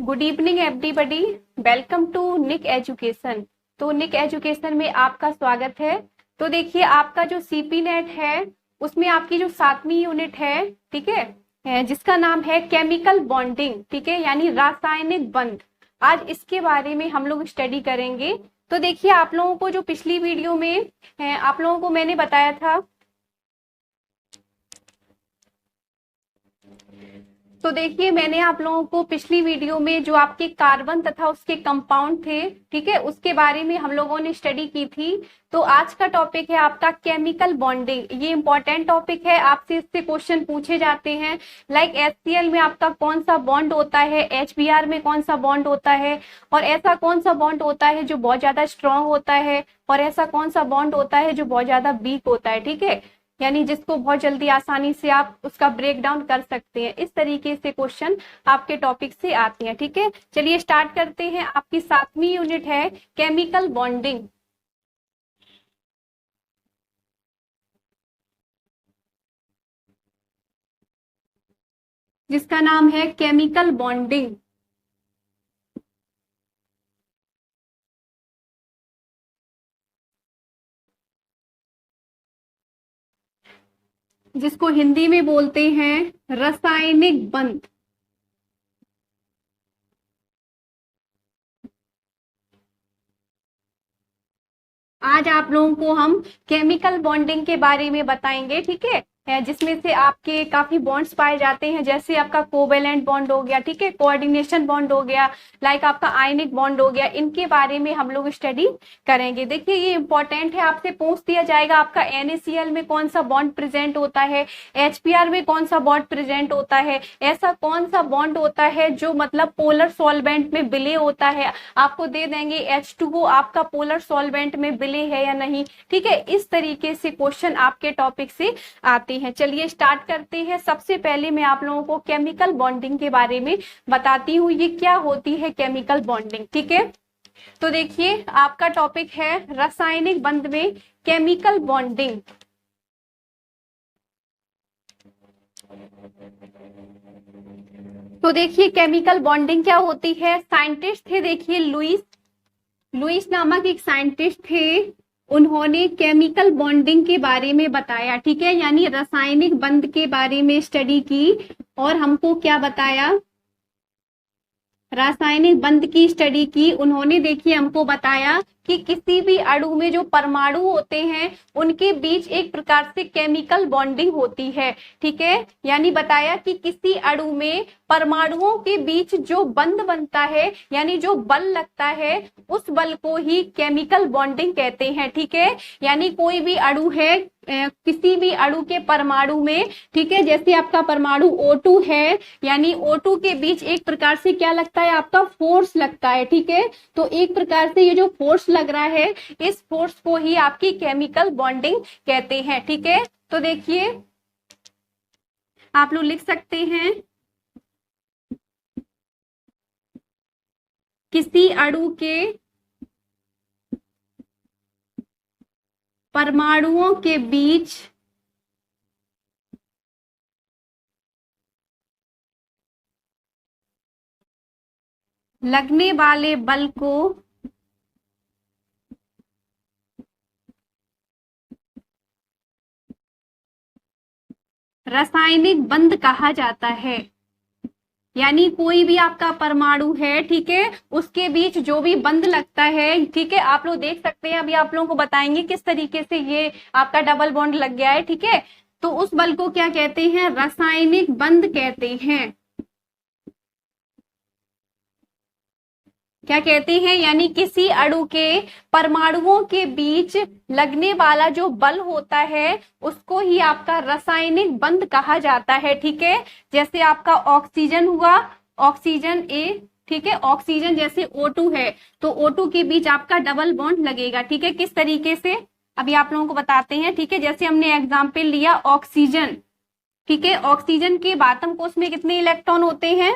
Good evening everybody, welcome to Nick Education. तो Nick education में आपका स्वागत है। तो देखिए, आपका जो सीपी नेट है उसमें आपकी जो 7वीं यूनिट है, ठीक है, जिसका नाम है केमिकल बॉन्डिंग, ठीक है, यानी रासायनिक बंध। आज इसके बारे में हम लोग स्टडी करेंगे। तो देखिए, आप लोगों को जो पिछली वीडियो में आप लोगों को मैंने बताया था, तो देखिए मैंने आप लोगों को पिछली वीडियो में जो आपके कार्बन तथा उसके कंपाउंड थे, ठीक है, उसके बारे में हम लोगों ने स्टडी की थी। तो आज का टॉपिक है आपका केमिकल बॉन्डिंग। ये इंपॉर्टेंट टॉपिक है, आपसे इससे क्वेश्चन पूछे जाते हैं। लाइक HCl में आपका कौन सा बॉन्ड होता है, HBr में कौन सा बॉन्ड होता है, और ऐसा कौन सा बॉन्ड होता है जो बहुत ज्यादा स्ट्रांग होता है, और ऐसा कौन सा बॉन्ड होता है जो बहुत ज्यादा वीक होता है, ठीक है, यानी जिसको बहुत जल्दी आसानी से आप उसका ब्रेक डाउन कर सकते हैं। इस तरीके से क्वेश्चन आपके टॉपिक से आते हैं, ठीक है। चलिए स्टार्ट करते हैं। आपकी 7वीं यूनिट है केमिकल बॉन्डिंग। जिसका नाम है केमिकल बॉन्डिंग। जिसको हिंदी में बोलते हैं रासायनिक बंध। आज आप लोगों को हम केमिकल बॉन्डिंग के बारे में बताएंगे, ठीक है, जिसमें से आपके काफी बॉन्ड्स पाए जाते हैं, जैसे आपका कोवेलेंट बॉन्ड हो गया, ठीक है, कोऑर्डिनेशन बॉन्ड हो गया, लाइक आपका आयनिक बॉन्ड हो गया। इनके बारे में हम लोग स्टडी करेंगे। देखिए ये इंपॉर्टेंट है, आपसे पूछ दिया जाएगा आपका NaCl में कौन सा बॉन्ड प्रेजेंट होता है, HBr में कौन सा बॉन्ड प्रेजेंट होता है, ऐसा कौन सा बॉन्ड होता है जो मतलब पोलर सॉल्वेंट में विलय होता है। आपको दे देंगे H2O आपका पोलर सॉल्वेंट में विलय है या नहीं, ठीक है। इस तरीके से क्वेश्चन आपके टॉपिक से आते हैं। चलिए स्टार्ट करते हैं। सबसे पहले मैं आप लोगों को केमिकल बॉन्डिंग के बारे में बताती हूँ, ये क्या होती है केमिकल बॉन्डिंग, ठीक है। तो देखिए आपका टॉपिक है रासायनिक बंध में केमिकल बॉन्डिंग। तो देखिए केमिकल बॉन्डिंग क्या होती है। साइंटिस्ट थे, देखिए लुइस नामक एक साइंटिस्ट थे, उन्होंने केमिकल बॉन्डिंग के बारे में बताया, ठीक है, यानी रासायनिक बंध के बारे में स्टडी की। और हमको क्या बताया, रासायनिक बंध की स्टडी की उन्होंने। देखिए हमको बताया कि किसी भी अणु में जो परमाणु होते हैं उनके बीच एक प्रकार से केमिकल बॉन्डिंग होती है, ठीक है, यानी बताया कि किसी अणु में परमाणुओं के बीच जो बंध बनता है, यानी जो बल लगता है, उस बल को ही केमिकल बॉन्डिंग कहते हैं, ठीक है। यानी कोई भी अणु है, किसी भी अणु के परमाणु में, ठीक है, जैसे आपका परमाणु O2 है, यानी O2 के बीच एक प्रकार से क्या लगता है, आपका फोर्स लगता है, ठीक है। तो एक प्रकार से ये जो फोर्स लग रहा है, इस फोर्स को ही आपकी केमिकल बॉन्डिंग कहते हैं, ठीक है। तो देखिए आप लोग लिख सकते हैं, किसी अणु के परमाणुओं के बीच लगने वाले बल को रासायनिक बंध कहा जाता है। यानी कोई भी आपका परमाणु है, ठीक है, उसके बीच जो भी बंध लगता है, ठीक है, आप लोग देख सकते हैं, अभी आप लोगों को बताएंगे किस तरीके से ये आपका डबल बॉन्ड लग गया है, ठीक है। तो उस बल को क्या कहते हैं, रासायनिक बंध कहते हैं। क्या कहते हैं, यानी किसी अणु के परमाणुओं के बीच लगने वाला जो बल होता है उसको ही आपका रासायनिक बंध कहा जाता है, ठीक है। जैसे आपका ऑक्सीजन हुआ, ऑक्सीजन A, ठीक है, ऑक्सीजन जैसे O2 है, तो O2 के बीच आपका डबल बॉन्ड लगेगा, ठीक है। किस तरीके से अभी आप लोगों को बताते हैं, ठीक है। जैसे हमने एग्जाम्पल लिया ऑक्सीजन, ठीक है, ऑक्सीजन के बाटम कोष में कितने इलेक्ट्रॉन होते हैं,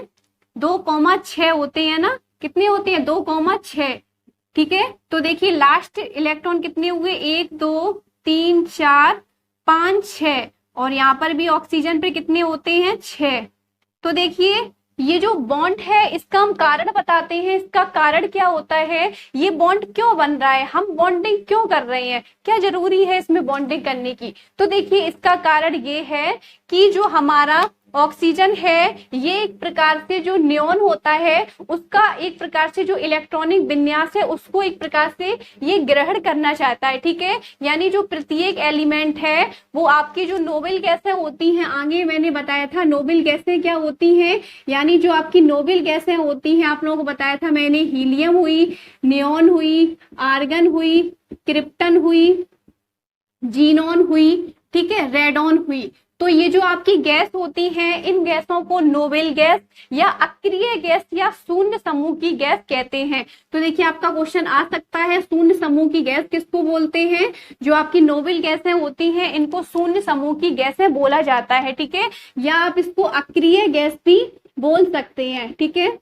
2,6 होते हैं ना, कितने होते हैं, 2,6, ठीक है। तो देखिए लास्ट इलेक्ट्रॉन कितने हुए, 1 2 3 4 5 6, और यहाँ पर भी ऑक्सीजन पे कितने होते हैं, 6। तो देखिए ये जो बॉन्ड है इसका हम कारण बताते हैं, इसका कारण क्या होता है, ये बॉन्ड क्यों बन रहा है, हम बॉन्डिंग क्यों कर रहे हैं, क्या जरूरी है इसमें बॉन्डिंग करने की। तो देखिए इसका कारण ये है कि जो हमारा ऑक्सीजन है ये एक प्रकार से जो नियॉन होता है उसका एक प्रकार से जो इलेक्ट्रॉनिक विन्यास है उसको एक प्रकार से ये ग्रहण करना चाहता है, ठीक है। यानी जो प्रत्येक एलिमेंट है वो आपकी जो नोबेल गैसें होती हैं, आगे मैंने बताया था नोबेल गैसें क्या होती हैं, यानी जो आपकी नोबेल गैसें होती हैं आप लोगों को बताया था मैंने, हीलियम हुई, नियॉन हुई, आर्गन हुई, क्रिप्टन हुई, जीनॉन हुई, ठीक है, रेडॉन हुई। तो ये जो आपकी गैस होती है इन गैसों को नोबेल गैस या अक्रिय गैस या शून्य समूह की गैस कहते हैं। तो देखिए आपका क्वेश्चन आ सकता है शून्य समूह की गैस किसको बोलते हैं, जो आपकी नोबेल गैसें होती हैं इनको शून्य समूह की गैसें बोला जाता है, ठीक है, या आप इसको अक्रिय गैस भी बोल सकते हैं, ठीक है।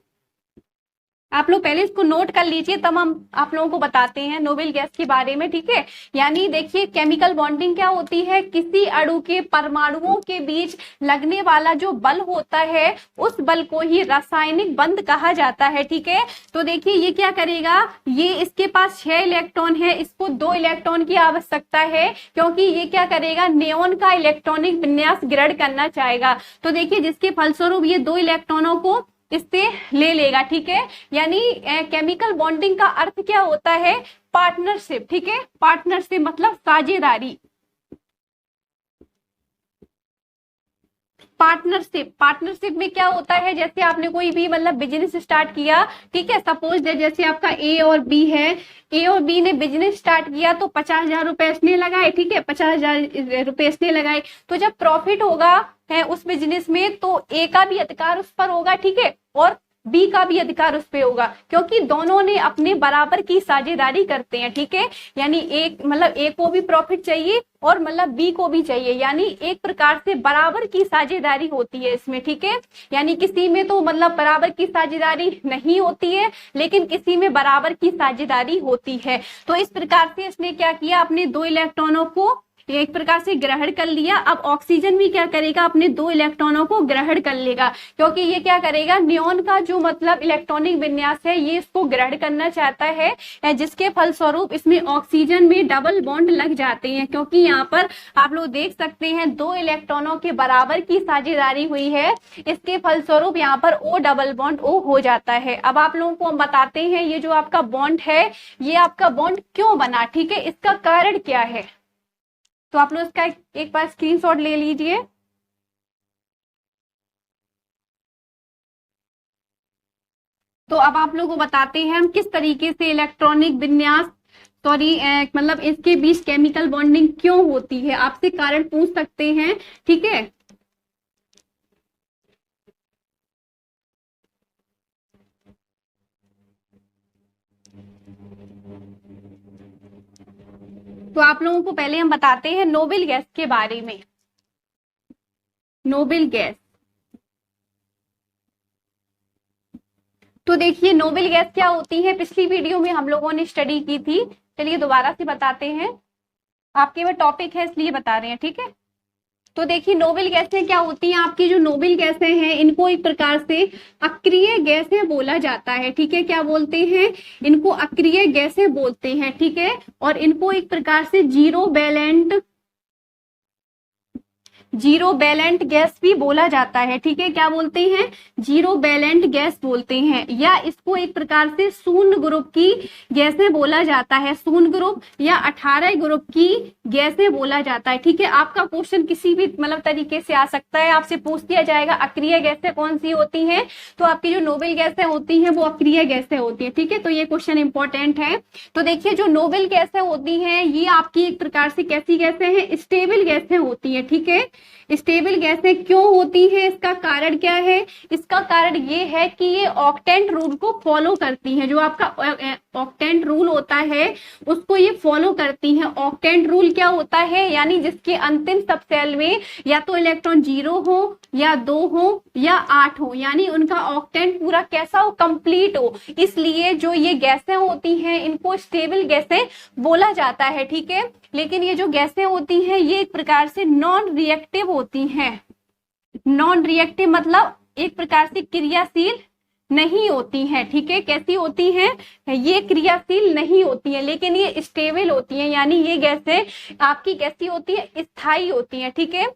आप लोग पहले इसको नोट कर लीजिए तब हम आप लोगों को बताते हैं नोबेल गैस के बारे में, ठीक है। यानी देखिए केमिकल बॉन्डिंग क्या होती है, किसी अणु के परमाणुओं के बीच लगने वाला जो बल होता है उस बल को ही रासायनिक बंध कहा जाता है, ठीक है। तो देखिए ये क्या करेगा, ये इसके पास 6 इलेक्ट्रॉन है, इसको 2 इलेक्ट्रॉन की आवश्यकता है क्योंकि ये क्या करेगा, नियॉन का इलेक्ट्रॉनिक विन्यास ग्रहण करना चाहेगा। तो देखिए जिसके फलस्वरूप ये 2 इलेक्ट्रॉनों को इससे ले लेगा, ठीक है। यानी केमिकल बॉन्डिंग का अर्थ क्या होता है, पार्टनरशिप, ठीक है, पार्टनरशिप मतलब साझेदारी। पार्टनरशिप में क्या होता है, जैसे आपने कोई भी मतलब बिजनेस स्टार्ट किया, ठीक है, सपोज जैसे आपका ए और बी है, ए और बी ने बिजनेस स्टार्ट किया तो 50,000 रुपए इसने लगाए, ठीक है, 50,000 रुपए इसने लगाए। तो जब प्रॉफिट होगा है उस बिजनेस में तो ए का भी अधिकार उस पर होगा, ठीक है, और बी का भी अधिकार उस पे होगा क्योंकि दोनों ने अपने बराबर की साझेदारी करते हैं, ठीक है। यानी एक मतलब ए को भी प्रॉफिट चाहिए और मतलब बी को भी चाहिए, यानी एक प्रकार से बराबर की साझेदारी होती है इसमें, ठीक है। यानी किसी में तो मतलब बराबर की साझेदारी नहीं होती है लेकिन किसी में बराबर की साझेदारी होती है। तो इस प्रकार से इसने क्या किया, अपने 2 इलेक्ट्रॉनों को एक प्रकार से ग्रहण कर लिया। अब ऑक्सीजन भी क्या करेगा, अपने 2 इलेक्ट्रॉनों को ग्रहण कर लेगा क्योंकि ये क्या करेगा, नियॉन का जो मतलब इलेक्ट्रॉनिक विन्यास है ये इसको ग्रहण करना चाहता है, जिसके फलस्वरूप इसमें ऑक्सीजन में डबल बॉन्ड लग जाते हैं क्योंकि यहाँ पर आप लोग देख सकते हैं 2 इलेक्ट्रॉनों के बराबर की साझेदारी हुई है, इसके फलस्वरूप यहाँ पर O डबल बॉन्ड O हो जाता है। अब आप लोगों को हम बताते हैं ये जो आपका बॉन्ड है ये आपका बॉन्ड क्यों बना, ठीक है, इसका कारण क्या है। तो आप लोग इसका एक बार स्क्रीनशॉट ले लीजिए। तो अब आप लोगों को बताते हैं हम किस तरीके से इलेक्ट्रॉनिक विन्यास मतलब इसके बीच केमिकल बॉन्डिंग क्यों होती है, आपसे कारण पूछ सकते हैं, ठीक है। तो आप लोगों को पहले हम बताते हैं नोबेल गैस के बारे में। नोबेल गैस, तो देखिए नोबेल गैस क्या होती है, पिछली वीडियो में हम लोगों ने स्टडी की थी, चलिए दोबारा से बताते हैं, आपके में टॉपिक है इसलिए बता रहे हैं, ठीक है। तो देखिए नोबेल गैसें क्या होती हैं, आपकी जो नोबेल गैसें हैं इनको एक प्रकार से अक्रिय गैसें बोला जाता है, ठीक है। क्या बोलते हैं, इनको अक्रिय गैसें बोलते हैं, ठीक है। और इनको एक प्रकार से जीरो बैलेंट गैस भी बोला जाता है, ठीक है। क्या बोलते हैं, जीरो बैलेंट गैस बोलते हैं, या इसको एक प्रकार से शून्य ग्रुप की गैसें बोला जाता है, शून्य ग्रुप या 18 ग्रुप की गैसें बोला जाता है, ठीक है। आपका क्वेश्चन किसी भी मतलब तरीके से आ सकता है, आपसे पूछ दिया जाएगा अक्रिय गैसें कौन सी होती हैं, तो आपकी जो नोबेल गैसें होती हैं वो अक्रिय गैसें होती है, ठीक है। तो ये क्वेश्चन इंपॉर्टेंट है। तो देखिए जो नोबेल गैसें होती हैं ये आपकी एक प्रकार से कैसी गैसें हैं, स्टेबल गैसें होती है, ठीक है। स्टेबल गैसें क्यों होती हैं, इसका कारण क्या है, इसका कारण ये है कि ये ऑक्टेंट रूल को फॉलो करती हैं, जो आपका ऑक्टेंट रूल होता है उसको ये फॉलो करती हैं। ऑक्टेंट रूल क्या होता है, यानी जिसके अंतिम सब सेल में या तो इलेक्ट्रॉन 0 हो या 2 हो या 8 हो, यानी उनका ऑक्टेंट पूरा कैसा हो, कंप्लीट हो। इसलिए जो ये गैसें होती हैं इनको स्टेबल गैसें बोला जाता है, ठीक है। लेकिन ये जो गैसें होती हैं ये एक प्रकार से नॉन रिएक्टिव होती हैं। नॉन रिएक्टिव मतलब एक प्रकार से क्रियाशील नहीं होती हैं, ठीक है। कैसी होती हैं? ये क्रियाशील नहीं होती हैं, लेकिन ये स्टेबल होती हैं, यानी ये गैसें आपकी कैसी होती है? स्थायी होती हैं, ठीक है।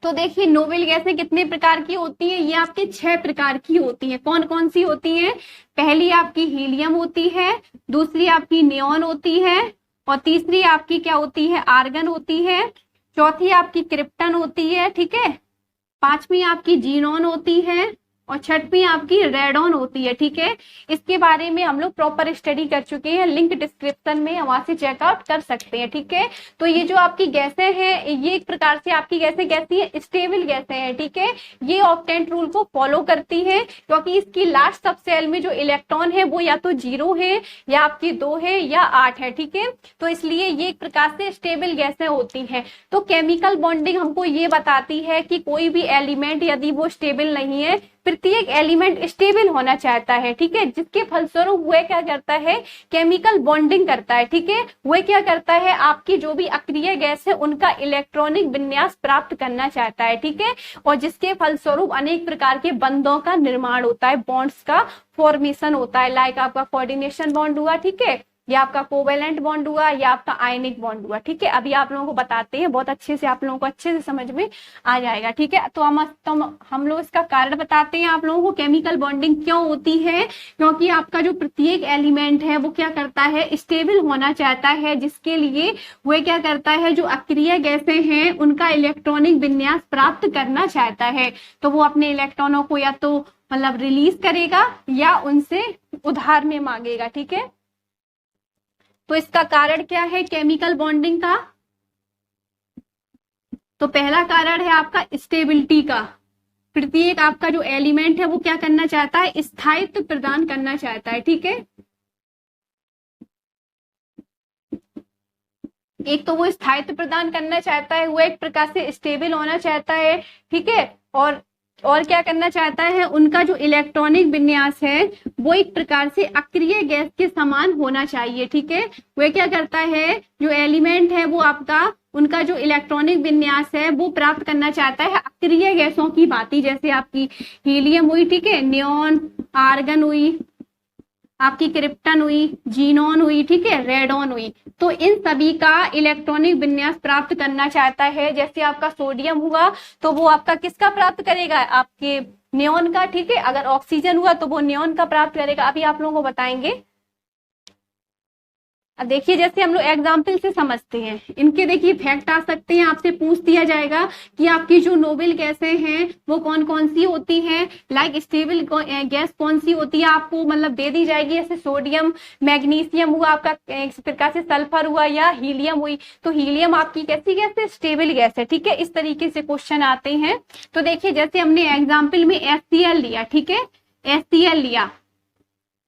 तो देखिए नोबेल गैसें कितने प्रकार की होती हैं? ये आपके 6 प्रकार की होती हैं। कौन कौन सी होती हैं? पहली आपकी हीलियम होती है, दूसरी आपकी नियॉन होती है, और तीसरी आपकी क्या होती है? आर्गन होती है, चौथी आपकी क्रिप्टन होती है, ठीक है, पांचवी आपकी जीनॉन होती है, और छठवीं आपकी रेडॉन होती है, ठीक है। इसके बारे में हम लोग प्रॉपर स्टडी कर चुके हैं, लिंक डिस्क्रिप्शन में, वहां से चेकआउट कर सकते हैं, ठीक है। तो ये जो आपकी गैसें हैं, ये एक प्रकार से आपकी गैसें कैसी है? स्टेबल गैसें हैं, ठीक है। ये ऑक्टेंट रूल को फॉलो करती है, क्योंकि इसकी लास्ट सब सेल में जो इलेक्ट्रॉन है वो या तो 0 है, या आपकी 2 है, या 8 है, ठीक है। तो इसलिए ये एक प्रकार से स्टेबल गैसें होती हैं। तो केमिकल बॉन्डिंग हमको ये बताती है कि कोई भी एलिमेंट यदि वो स्टेबल नहीं है, प्रत्येक एलिमेंट स्टेबल होना चाहता है, ठीक है, जिसके फलस्वरूप वह क्या करता है? केमिकल बॉन्डिंग करता है, ठीक है। वह क्या करता है? आपकी जो भी अक्रिय गैस है उनका इलेक्ट्रॉनिक विन्यास प्राप्त करना चाहता है, ठीक है, और जिसके फलस्वरूप अनेक प्रकार के बंधों का निर्माण होता है, बॉन्ड्स का फॉर्मेशन होता है। लाइक आपका कोऑर्डिनेशन बॉन्ड हुआ, ठीक है, या आपका कोवेलेंट बॉन्ड हुआ, या आपका आयनिक बॉन्ड हुआ, ठीक है। अभी आप लोगों को बताते हैं, बहुत अच्छे से आप लोगों को अच्छे से समझ में आ जाएगा, ठीक है। तो हम लोग इसका कारण बताते हैं आप लोगों को, केमिकल बॉन्डिंग क्यों होती है। क्योंकि आपका जो प्रत्येक एलिमेंट है वो क्या करता है? स्टेबल होना चाहता है, जिसके लिए वह क्या करता है? जो अक्रिय गैसें हैं उनका इलेक्ट्रॉनिक विन्यास प्राप्त करना चाहता है। तो वो अपने इलेक्ट्रॉनों को या तो मतलब रिलीज करेगा, या उनसे उधार में मांगेगा, ठीक है। तो इसका कारण क्या है केमिकल बॉन्डिंग का? तो पहला कारण है आपका स्टेबिलिटी का। प्रत्येक आपका जो एलिमेंट है वो क्या करना चाहता है? स्थायित्व प्रदान करना चाहता है, ठीक है। एक तो वो स्थायित्व प्रदान करना चाहता है, वो एक प्रकार से स्टेबल होना चाहता है, ठीक है, और क्या करना चाहता है? उनका जो इलेक्ट्रॉनिक विन्यास है वो एक प्रकार से अक्रिय गैस के समान होना चाहिए, ठीक है। वह क्या करता है? जो एलिमेंट है वो आपका उनका जो इलेक्ट्रॉनिक विन्यास है वो प्राप्त करना चाहता है अक्रिय गैसों की भांति, जैसे आपकी हीलियम हुई, ठीक है, नियॉन, आर्गन हुई, आपकी क्रिप्टन हुई, जीनॉन हुई, ठीक है, रेडॉन हुई। तो इन सभी का इलेक्ट्रॉनिक विन्यास प्राप्त करना चाहता है। जैसे आपका सोडियम हुआ तो वो आपका किसका प्राप्त करेगा? आपके नियॉन का, ठीक है। अगर ऑक्सीजन हुआ तो वो नियॉन का प्राप्त करेगा। अभी आप लोगों को बताएंगे। अब देखिए जैसे हम लोग एग्जाम्पल से समझते हैं, इनके देखिए फैक्ट आ सकते हैं, आपसे पूछ दिया जाएगा कि आपकी जो नोबेल गैसें हैं वो कौन कौन सी होती हैं, लाइक स्टेबल गैस कौन सी होती है, आपको मतलब दे दी जाएगी। जैसे सोडियम, मैग्नीशियम हुआ आपका, एक प्रकार से सल्फर हुआ, या हीलियम हुई। तो हीलियम आपकी कैसी गैस है? स्टेबल गैस है, ठीक है। इस तरीके से क्वेश्चन आते हैं। तो देखिए जैसे हमने एग्जाम्पल में HCl लिया, ठीक है, HCl लिया,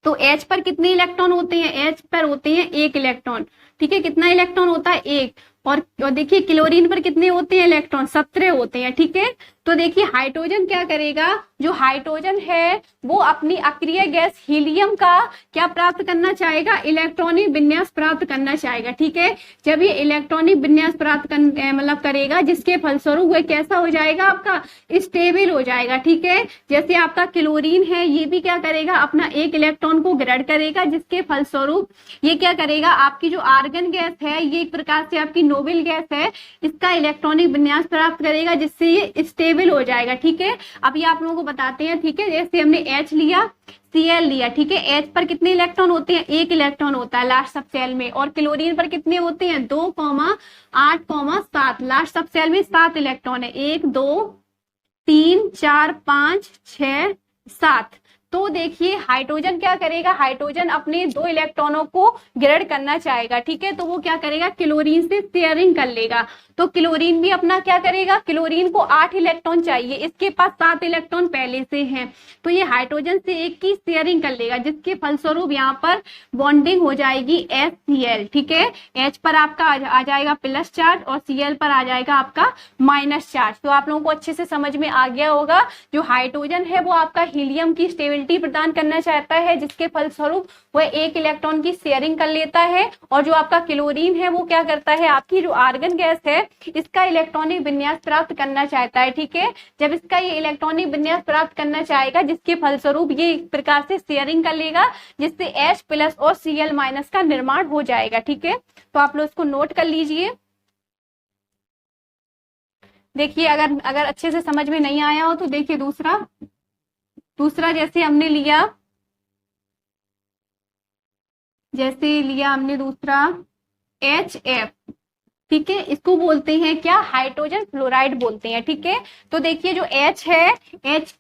तो H पर कितने इलेक्ट्रॉन होते हैं? H पर होते हैं 1 इलेक्ट्रॉन, ठीक है। कितना इलेक्ट्रॉन होता है? 1। और देखिए क्लोरीन पर कितने होते हैं इलेक्ट्रॉन? 17 होते हैं, ठीक है। तो देखिए हाइड्रोजन क्या करेगा? जो हाइड्रोजन है वो अपनी अक्रिय गैस हीलियम का क्या प्राप्त करना चाहेगा? इलेक्ट्रॉनिक विन्यास प्राप्त करना चाहेगा, ठीक है। जब ये इलेक्ट्रॉनिक विन्यास प्राप्त मतलब करेगा, जिसके फलस्वरूप वह कैसा हो जाएगा? आपका स्टेबल हो जाएगा, ठीक है। जैसे आपका क्लोरीन है, ये भी क्या करेगा? अपना 1 इलेक्ट्रॉन को ग्रहण करेगा, जिसके फलस्वरूप ये क्या करेगा? आपकी जो आर्गन गैस है, ये एक प्रकार से आपकी नोबेल गैस है, इसका इलेक्ट्रॉनिक विन्यास प्राप्त करेगा, जिससे ये स्टेबल हो जाएगा, ठीक है। अभी आप लोगों को बताते हैं, ठीक है। जैसे हमने H लिया, Cl लिया, ठीक है। H पर कितने इलेक्ट्रॉन होते हैं? 1 इलेक्ट्रॉन होता है लास्ट सब सेल में। और क्लोरीन पर कितने होते हैं? 2, 8, 7। लास्ट सब सेल में 7 इलेक्ट्रॉन है। 1, 2, 3, 4, 5, 6, 7। तो देखिए हाइड्रोजन क्या करेगा? हाइड्रोजन अपने 2 इलेक्ट्रॉनों को ग्रहण करना चाहेगा, ठीक है। तो वो क्या करेगा? क्लोरीन से शेयरिंग कर लेगा। तो क्लोरीन भी अपना क्या करेगा? क्लोरीन को 8 इलेक्ट्रॉन चाहिए, इसके पास 7 इलेक्ट्रॉन पहले से हैं, तो ये हाइड्रोजन से 1 की शेयरिंग कर लेगा, जिसके फलस्वरूप यहाँ पर बॉन्डिंग हो जाएगी HCl, ठीक है। H पर आपका आ जाएगा प्लस चार्ज, और Cl पर आ जाएगा आपका माइनस चार्ज। तो आप लोगों को अच्छे से समझ में आ गया होगा। जो हाइड्रोजन है वो आपका हीलियम की स्टेबिलिटी स्टेबिलिटी प्रदान करना चाहता है, जिसके फलस्वरूप वह एक इलेक्ट्रॉन की शेयरिंग कर लेता है। और जो आपका क्लोरीन है वो क्या करता है, आपकी जो आर्गन गैस है इसका इलेक्ट्रॉनिक विन्यास प्राप्त करना चाहता है। ठीक है, जब इसका ये इलेक्ट्रॉनिक विन्यास प्राप्त करना चाहेगा, जिसके फलस्वरूप ये एक प्रकार से शेयरिंग कर लेगा, जिससे H+ और Cl- का निर्माण हो जाएगा। ठीक है, तो आप लोग इसको नोट कर लीजिए। देखिए, अगर अच्छे से समझ में नहीं आया हो तो देखिए दूसरा जैसे हमने लिया, हमने दूसरा HF। ठीक है, इसको बोलते हैं क्या, हाइड्रोजन फ्लोराइड बोलते हैं। ठीक है, तो देखिए जो H है, H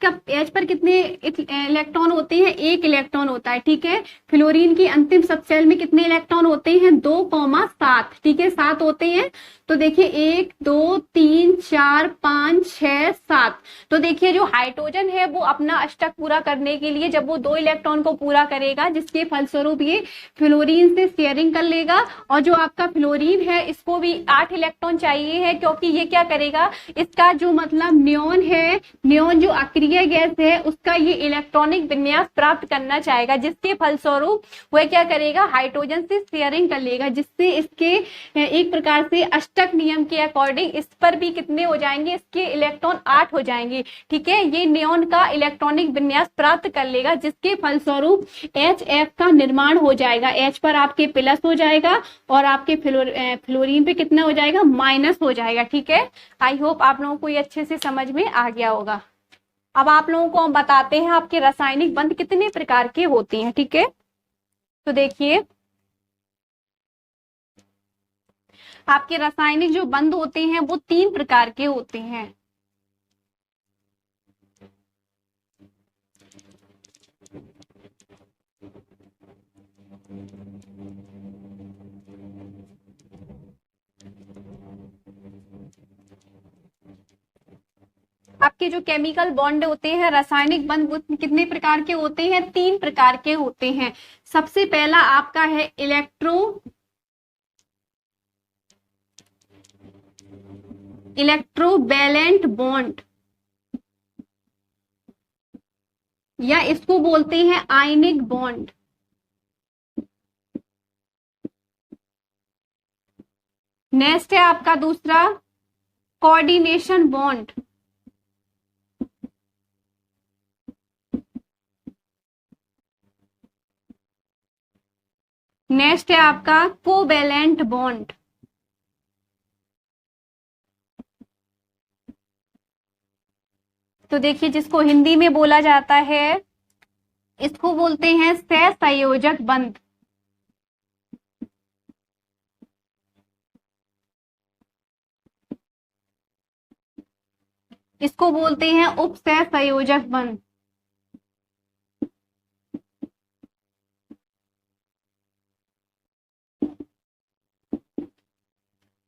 पर कितने इलेक्ट्रॉन होते हैं, एक इलेक्ट्रॉन होता है। ठीक है, फ्लोरीन की अंतिम सबशेल में कितने इलेक्ट्रॉन होते हैं, 2,7। ठीक है, 7 होते हैं। तो देखिए 1 2 3 4 5 6 7। तो देखिए जो हाइड्रोजन है वो अपना अष्टक पूरा करने के लिए जब वो 2 इलेक्ट्रॉन को पूरा करेगा, जिसके फलस्वरूप ये फ्लोरीन से शेयरिंग कर लेगा। और जो आपका फ्लोरीन है इसको भी 8 इलेक्ट्रॉन चाहिए है, क्योंकि ये क्या करेगा, इसका जो मतलब नियोन है, नियोन जो अक्रिय गैस है, उसका ये इलेक्ट्रॉनिक विन्यास प्राप्त करना चाहेगा, जिसके फलस्वरूप वह क्या करेगा, हाइड्रोजन से शेयरिंग कर लेगा, जिससे इसके एक प्रकार से अष्टक नियम के अकॉर्डिंग इस पर भी कितने हो जाएंगे, इसके इलेक्ट्रॉन 8 हो जाएंगे। ठीक है, ये नियोन का इलेक्ट्रॉनिक विन्यास प्राप्त कर लेगा, जिसके फलस्वरूप HF का निर्माण हो जाएगा। H पर आपके प्लस हो जाएगा और आपके फ्लोरीन पे कितना हो जाएगा, माइनस हो जाएगा। ठीक है, आई होप आप लोगों को ये अच्छे से समझ में आ गया होगा। अब आप लोगों को हम बताते हैं आपके रासायनिक बंध कितने प्रकार के होते हैं। ठीक है, तो देखिए आपके रासायनिक जो बंध होते हैं वो 3 प्रकार के होते हैं। आपके जो केमिकल बॉन्ड होते हैं, रासायनिक बंध, वो कितने प्रकार के होते हैं, 3 प्रकार के होते हैं। सबसे पहला आपका है इलेक्ट्रोवैलेंट बॉन्ड, या इसको बोलते हैं आयनिक बॉन्ड। नेक्स्ट है आपका दूसरा कोऑर्डिनेशन बॉन्ड। नेक्स्ट है आपका कोवैलेंट बॉन्ड। तो देखिए जिसको हिंदी में बोला जाता है, इसको बोलते हैं सहसंयोजक बंध। इसको बोलते हैं उपसहसंयोजक बंध।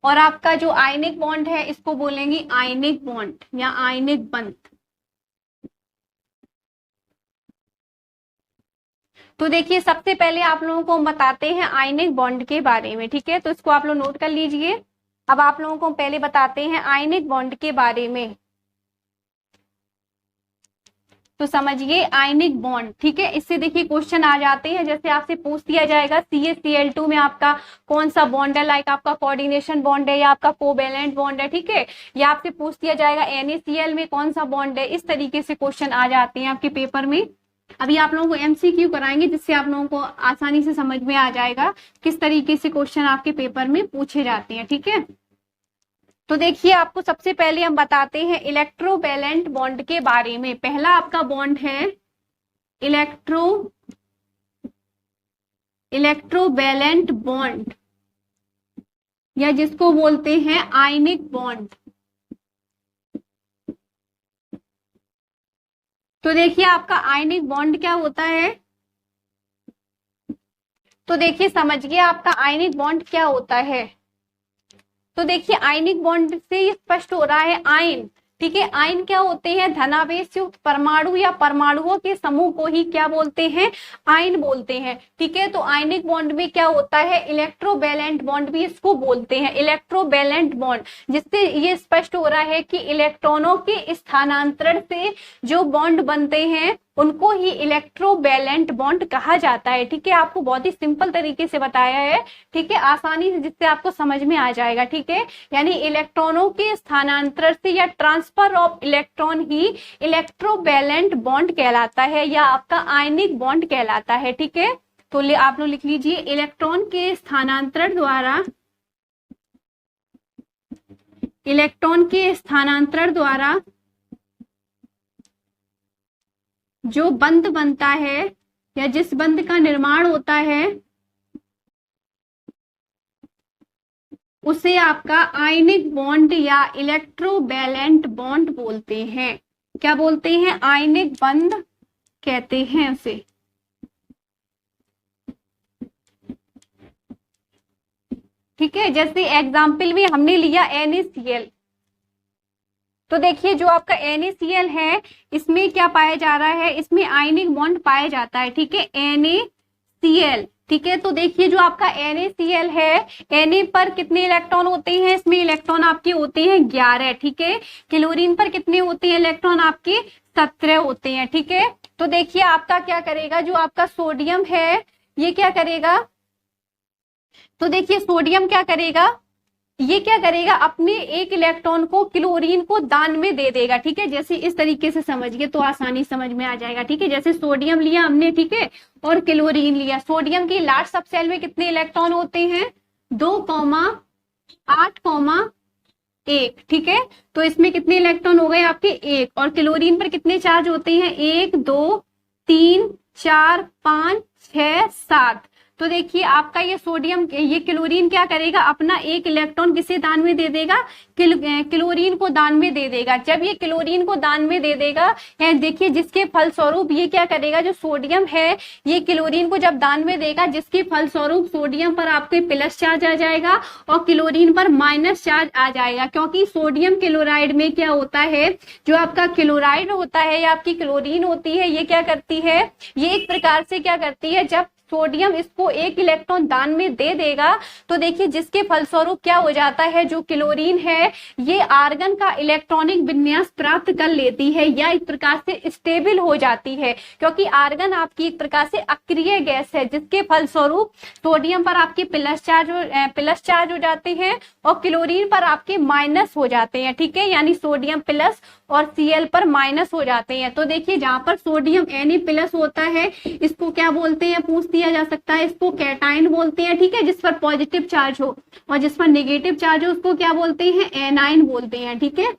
और आपका जो आयनिक बॉन्ड है इसको बोलेंगे आयनिक बॉन्ड या आयनिक बंध। तो देखिए सबसे पहले आप लोगों को हम बताते हैं आयनिक बॉन्ड के बारे में। ठीक है, तो इसको आप लोग नोट कर लीजिए। अब आप लोगों को पहले बताते हैं आयनिक बॉन्ड के बारे में। तो समझिए आयनिक बॉन्ड। ठीक है, इससे देखिए क्वेश्चन आ जाते हैं, जैसे आपसे पूछ दिया जाएगा CaCl2 में आपका कौन सा बॉन्ड है, लाइक आपका कोऑर्डिनेशन बॉन्ड है या आपका कोवैलेंट बॉन्ड है। ठीक है, या आपसे पूछ दिया जाएगा NaCl में कौन सा बॉन्ड है। इस तरीके से क्वेश्चन आ जाते हैं आपके पेपर में। अभी आप लोगों को MCQ कराएंगे, जिससे आप लोगों को आसानी से समझ में आ जाएगा किस तरीके से क्वेश्चन आपके पेपर में पूछे जाते हैं। ठीक है, तो देखिए आपको सबसे पहले हम बताते हैं इलेक्ट्रोवैलेंट बॉन्ड के बारे में। पहला आपका बॉन्ड है इलेक्ट्रोवैलेंट बॉन्ड, या जिसको बोलते हैं आयनिक बॉन्ड। तो देखिए आपका आयनिक बॉन्ड क्या होता है, तो देखिए समझिए आपका आयनिक बॉन्ड क्या होता है। तो देखिए आयनिक बॉन्ड से ये स्पष्ट हो रहा है आयन। ठीक है, आयन क्या होते हैं, धनावेश युक्त परमाणु या परमाणुओं के समूह को ही क्या बोलते हैं, आयन बोलते हैं। ठीक है, तो आयनिक बॉन्ड में क्या होता है, इलेक्ट्रोवैलेंट बॉन्ड भी इसको बोलते हैं, इलेक्ट्रोवैलेंट बॉन्ड, जिससे ये स्पष्ट हो रहा है कि इलेक्ट्रॉनों के स्थानांतरण से जो बॉन्ड बनते हैं उनको ही इलेक्ट्रोवैलेंट बॉन्ड कहा जाता है। ठीक है, आपको बहुत ही सिंपल तरीके से बताया है, ठीक है, आसानी से, जिससे आपको समझ में आ जाएगा। ठीक है, यानी इलेक्ट्रॉनों के स्थानांतरण से या transfer of electron he electrovalent bond कहलाता है या आपका आयनिक बॉन्ड कहलाता है। ठीक है, तो आप लोग लिख लीजिए, इलेक्ट्रॉन के स्थानांतरण द्वारा, इलेक्ट्रॉन के स्थानांतरण द्वारा जो बंध बनता है या जिस बंध का निर्माण होता है उसे आपका आयनिक बॉन्ड या इलेक्ट्रोवैलेंट बॉन्ड बोलते हैं। क्या बोलते हैं? आयनिक बंध कहते हैं उसे। ठीक है, जैसे एग्जाम्पल में हमने लिया NaCl, तो देखिए जो आपका NaCl है इसमें क्या पाया जा रहा है, इसमें आयनिक बॉन्ड पाया जाता है। ठीक है, NaCl। ठीक है, तो देखिए जो आपका NaCl है, Na पर कितने इलेक्ट्रॉन होते हैं, इसमें इलेक्ट्रॉन आपके होते हैं 11। ठीक है, क्लोरीन पर कितने होते हैं इलेक्ट्रॉन आपके 17 होते हैं। ठीक है, तो देखिए आपका क्या करेगा, जो आपका सोडियम है ये क्या करेगा, तो देखिए सोडियम क्या करेगा, ये क्या करेगा, अपने एक इलेक्ट्रॉन को क्लोरीन को दान में दे देगा। ठीक है, जैसे इस तरीके से समझिए तो आसानी समझ में आ जाएगा। ठीक है, जैसे सोडियम लिया हमने, ठीक है, और क्लोरीन लिया। सोडियम की लास्ट सब सेल में कितने इलेक्ट्रॉन होते हैं, 2,8,1। ठीक है, तो इसमें कितने इलेक्ट्रॉन हो गए आपके 1, और क्लोरीन पर कितने चार्ज होते हैं, 1, 2, 3, 4, 5, 6, 7। तो देखिए आपका ये सोडियम, ये क्लोरीन क्या करेगा, अपना एक इलेक्ट्रॉन किसे दान में दे देगा, क्लोरीन को दान में दे देगा। जब ये क्लोरीन को दान में दे देगा, देखिए जिसके फलस्वरूप ये क्या करेगा, जो सोडियम है ये क्लोरीन को जब दान में देगा, जिसके फलस्वरूप सोडियम पर आपके प्लस चार्ज आ जाएगा और क्लोरीन पर माइनस चार्ज आ जाएगा। क्योंकि सोडियम क्लोराइड में क्या होता है, जो आपका क्लोराइड होता है या आपकी क्लोरीन होती है, ये क्या करती है, ये एक प्रकार से क्या करती है, जब सोडियम इसको एक इलेक्ट्रॉन दान में दे देगा तो देखिए जिसके फलस्वरूप क्या हो जाता है, जो क्लोरीन है ये आर्गन का इलेक्ट्रॉनिक विन्यास प्राप्त कर लेती है या एक प्रकार से स्टेबल हो जाती है। क्योंकि आर्गन आपकी एक प्रकार से अक्रिय गैस है, जिसके फलस्वरूप सोडियम पर आपके प्लस चार्ज हो जाते हैं और क्लोरीन पर आपके माइनस हो जाते हैं। ठीक है, यानी सोडियम प्लस और Cl पर माइनस हो जाते हैं। तो देखिए जहां पर सोडियम Na+ होता है इसको क्या बोलते हैं, पूछ दिया जा सकता है, इसको कैटाइन बोलते हैं। ठीक है, जिस पर पॉजिटिव चार्ज हो, और जिस पर नेगेटिव चार्ज हो उसको क्या बोलते हैं, एनाइन बोलते हैं। ठीक है,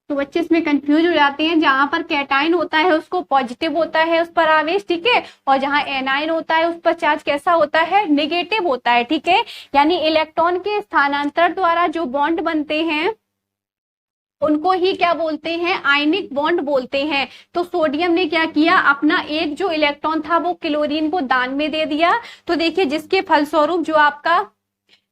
तो बच्चे इसमें कंफ्यूज हो जाते हैं, जहां पर कैटाइन होता है उसको पॉजिटिव होता है उस पर आवेश, ठीक है, और जहां एनाइन होता है उस पर चार्ज कैसा होता है, नेगेटिव होता है। ठीक है, यानी इलेक्ट्रॉन के स्थानांतरण द्वारा जो बॉन्ड बनते हैं उनको ही क्या बोलते हैं, आयनिक बॉन्ड बोलते हैं। तो सोडियम ने क्या किया, अपना एक जो इलेक्ट्रॉन था वो क्लोरीन को दान में दे दिया। तो देखिए जिसके फलस्वरूप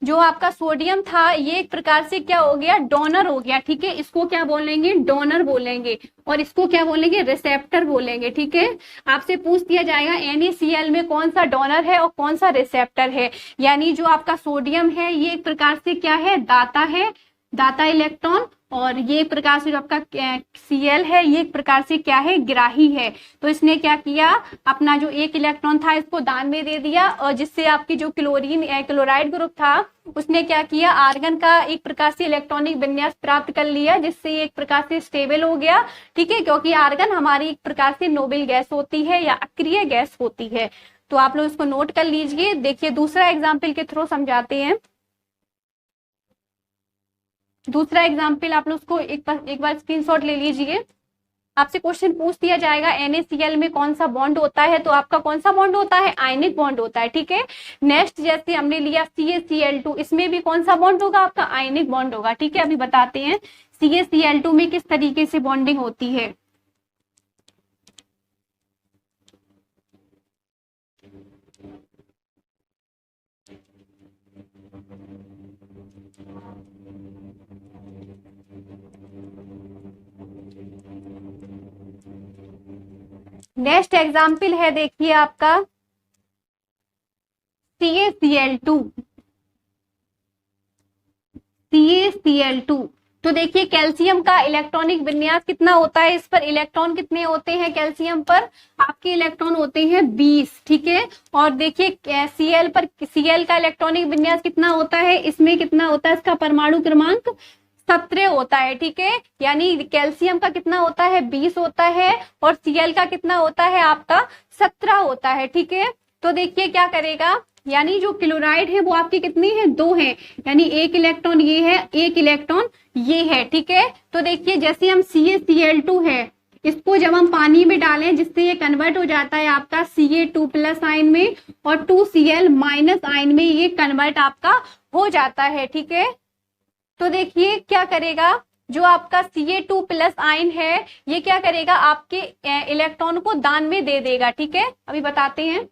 जो आपका सोडियम था ये एक प्रकार से क्या हो गया, डोनर हो गया। ठीक है, इसको क्या बोलेंगे, डोनर बोलेंगे, और इसको क्या बोलेंगे, रिसेप्टर बोलेंगे। ठीक है, आपसे पूछ दिया जाएगा NaCl में कौन सा डोनर है और कौन सा रिसेप्टर है। यानी जो आपका सोडियम है ये एक प्रकार से क्या है, दाता है, दाता इलेक्ट्रॉन, और ये एक प्रकार से जो आपका Cl है ये एक प्रकार से क्या है, ग्राही है। तो इसने क्या किया, अपना जो एक इलेक्ट्रॉन था इसको दान में दे दिया, और जिससे आपकी जो क्लोराइड ग्रुप था उसने क्या किया, आर्गन का एक प्रकार से इलेक्ट्रॉनिक विन्यास प्राप्त कर लिया, जिससे एक प्रकार से स्टेबल हो गया। ठीक है, क्योंकि आर्गन हमारी एक प्रकार से नोबल गैस होती है या अक्रिय गैस होती है। तो आप लोग इसको नोट कर लीजिए। देखिए दूसरा एग्जाम्पल के थ्रू समझाते हैं। दूसरा एग्जाम्पल आप लोग उसको एक बार स्क्रीनशॉट ले लीजिए। आपसे क्वेश्चन पूछ दिया जाएगा NaCl में कौन सा बॉन्ड होता है, तो आपका कौन सा बॉन्ड होता है, आयनिक बॉन्ड होता है। ठीक है, नेक्स्ट जैसे हमने लिया CaCl2, इसमें भी कौन सा बॉन्ड होगा, आपका आयनिक बॉन्ड होगा। ठीक है, अभी बताते हैं CaCl2 में किस तरीके से बॉन्डिंग होती है। नेक्स्ट एग्जाम्पल है देखिए आपका CaCl2। CaCl2 तो देखिए कैल्शियम का इलेक्ट्रॉनिक विन्यास कितना होता है, इस पर इलेक्ट्रॉन कितने होते हैं, कैल्शियम पर आपके इलेक्ट्रॉन होते हैं 20, ठीक है। और देखिए सीएल पर, सीएल का इलेक्ट्रॉनिक विन्यास कितना होता है, इसमें कितना होता है, इसका परमाणु क्रमांक 17 होता है, ठीक है। यानी कैल्शियम का कितना होता है 20 होता है और सीएल का कितना होता है आपका 17 होता है, ठीक है। तो देखिए क्या करेगा, यानी जो क्लोराइड है वो आपकी कितनी है, 2 है, यानी एक इलेक्ट्रॉन ये है, एक इलेक्ट्रॉन ये है, ठीक है। तो देखिए जैसे हम CaCl2 है, इसको जब हम पानी में डालें जिससे ये कन्वर्ट हो जाता है आपका Ca2+ आयन में और 2Cl- आयन में ये कन्वर्ट आपका हो जाता है, ठीक है। तो देखिए क्या करेगा, जो आपका Ca2+ आयन है ये क्या करेगा, आपके इलेक्ट्रॉन को दान में दे देगा, ठीक है। अभी बताते हैं।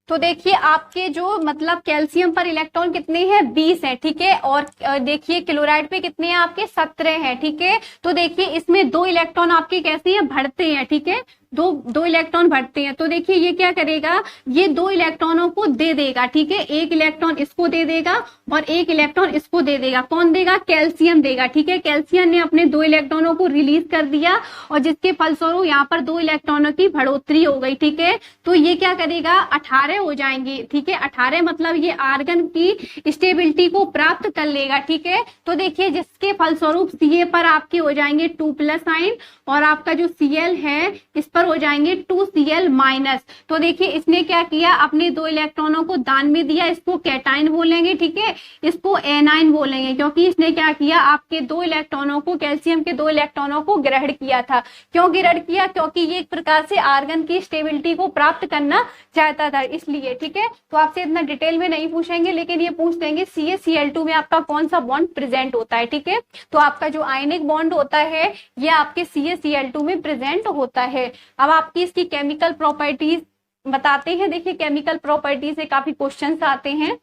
तो देखिए आपके जो मतलब कैल्शियम पर इलेक्ट्रॉन कितने हैं, 20 है, ठीक है। और देखिए क्लोराइड पे कितने हैं आपके, 17 हैं, ठीक है। तो देखिए इसमें 2 इलेक्ट्रॉन आपके कैसे हैं, बढ़ते हैं, ठीक है, दो इलेक्ट्रॉन बढ़ते हैं। तो देखिए ये क्या करेगा, ये 2 इलेक्ट्रॉनों को दे देगा, ठीक है। एक इलेक्ट्रॉन इसको दे देगा और एक इलेक्ट्रॉन इसको दे देगा। कौन देगा, कैल्शियम देगा, ठीक है। कैल्शियम ने अपने 2 इलेक्ट्रॉनों को रिलीज कर दिया और जिसके फलस्वरूप यहाँ पर 2 इलेक्ट्रॉनों की बढ़ोतरी हो गई, ठीक है। तो ये क्या करेगा, 18 हो जाएंगे, ठीक है। 18 मतलब ये आर्गन की स्टेबिलिटी को प्राप्त कर लेगा, ठीक है। तो देखिए जिसके फलस्वरूप Ca पर आपके हो जाएंगे 2+ आयन और आपका जो Cl है इस पर हो जाएंगे 2Cl-। तो देखिए इसने क्या किया, अपने 2 इलेक्ट्रॉनों को दान में दिया, इसको कैटाइन बोलेंगे, ठीक है, इसको एनाइन बोलेंगे, क्योंकि इसने क्या किया, आपके 2 इलेक्ट्रॉनों को, कैल्शियम के 2 इलेक्ट्रॉनों को ग्रहण किया था। क्यों ग्रहण किया, क्योंकि ये एक प्रकार से आर्गन की स्टेबिलिटी को प्राप्त करना चाहता था, इसलिए, ठीक है। तो आपसे इतना डिटेल में नहीं पूछेंगे, लेकिन ये पूछ देंगे CaCl2 में आपका कौन सा बॉन्ड प्रेजेंट होता है, ठीक है। तो आपका जो आयनिक बॉन्ड होता है ये आपके CaCl2 में प्रेजेंट होता है। अब आपकी इसकी केमिकल प्रॉपर्टीज बताते हैं। देखिए केमिकल प्रॉपर्टीज से काफी क्वेश्चंस आते हैं।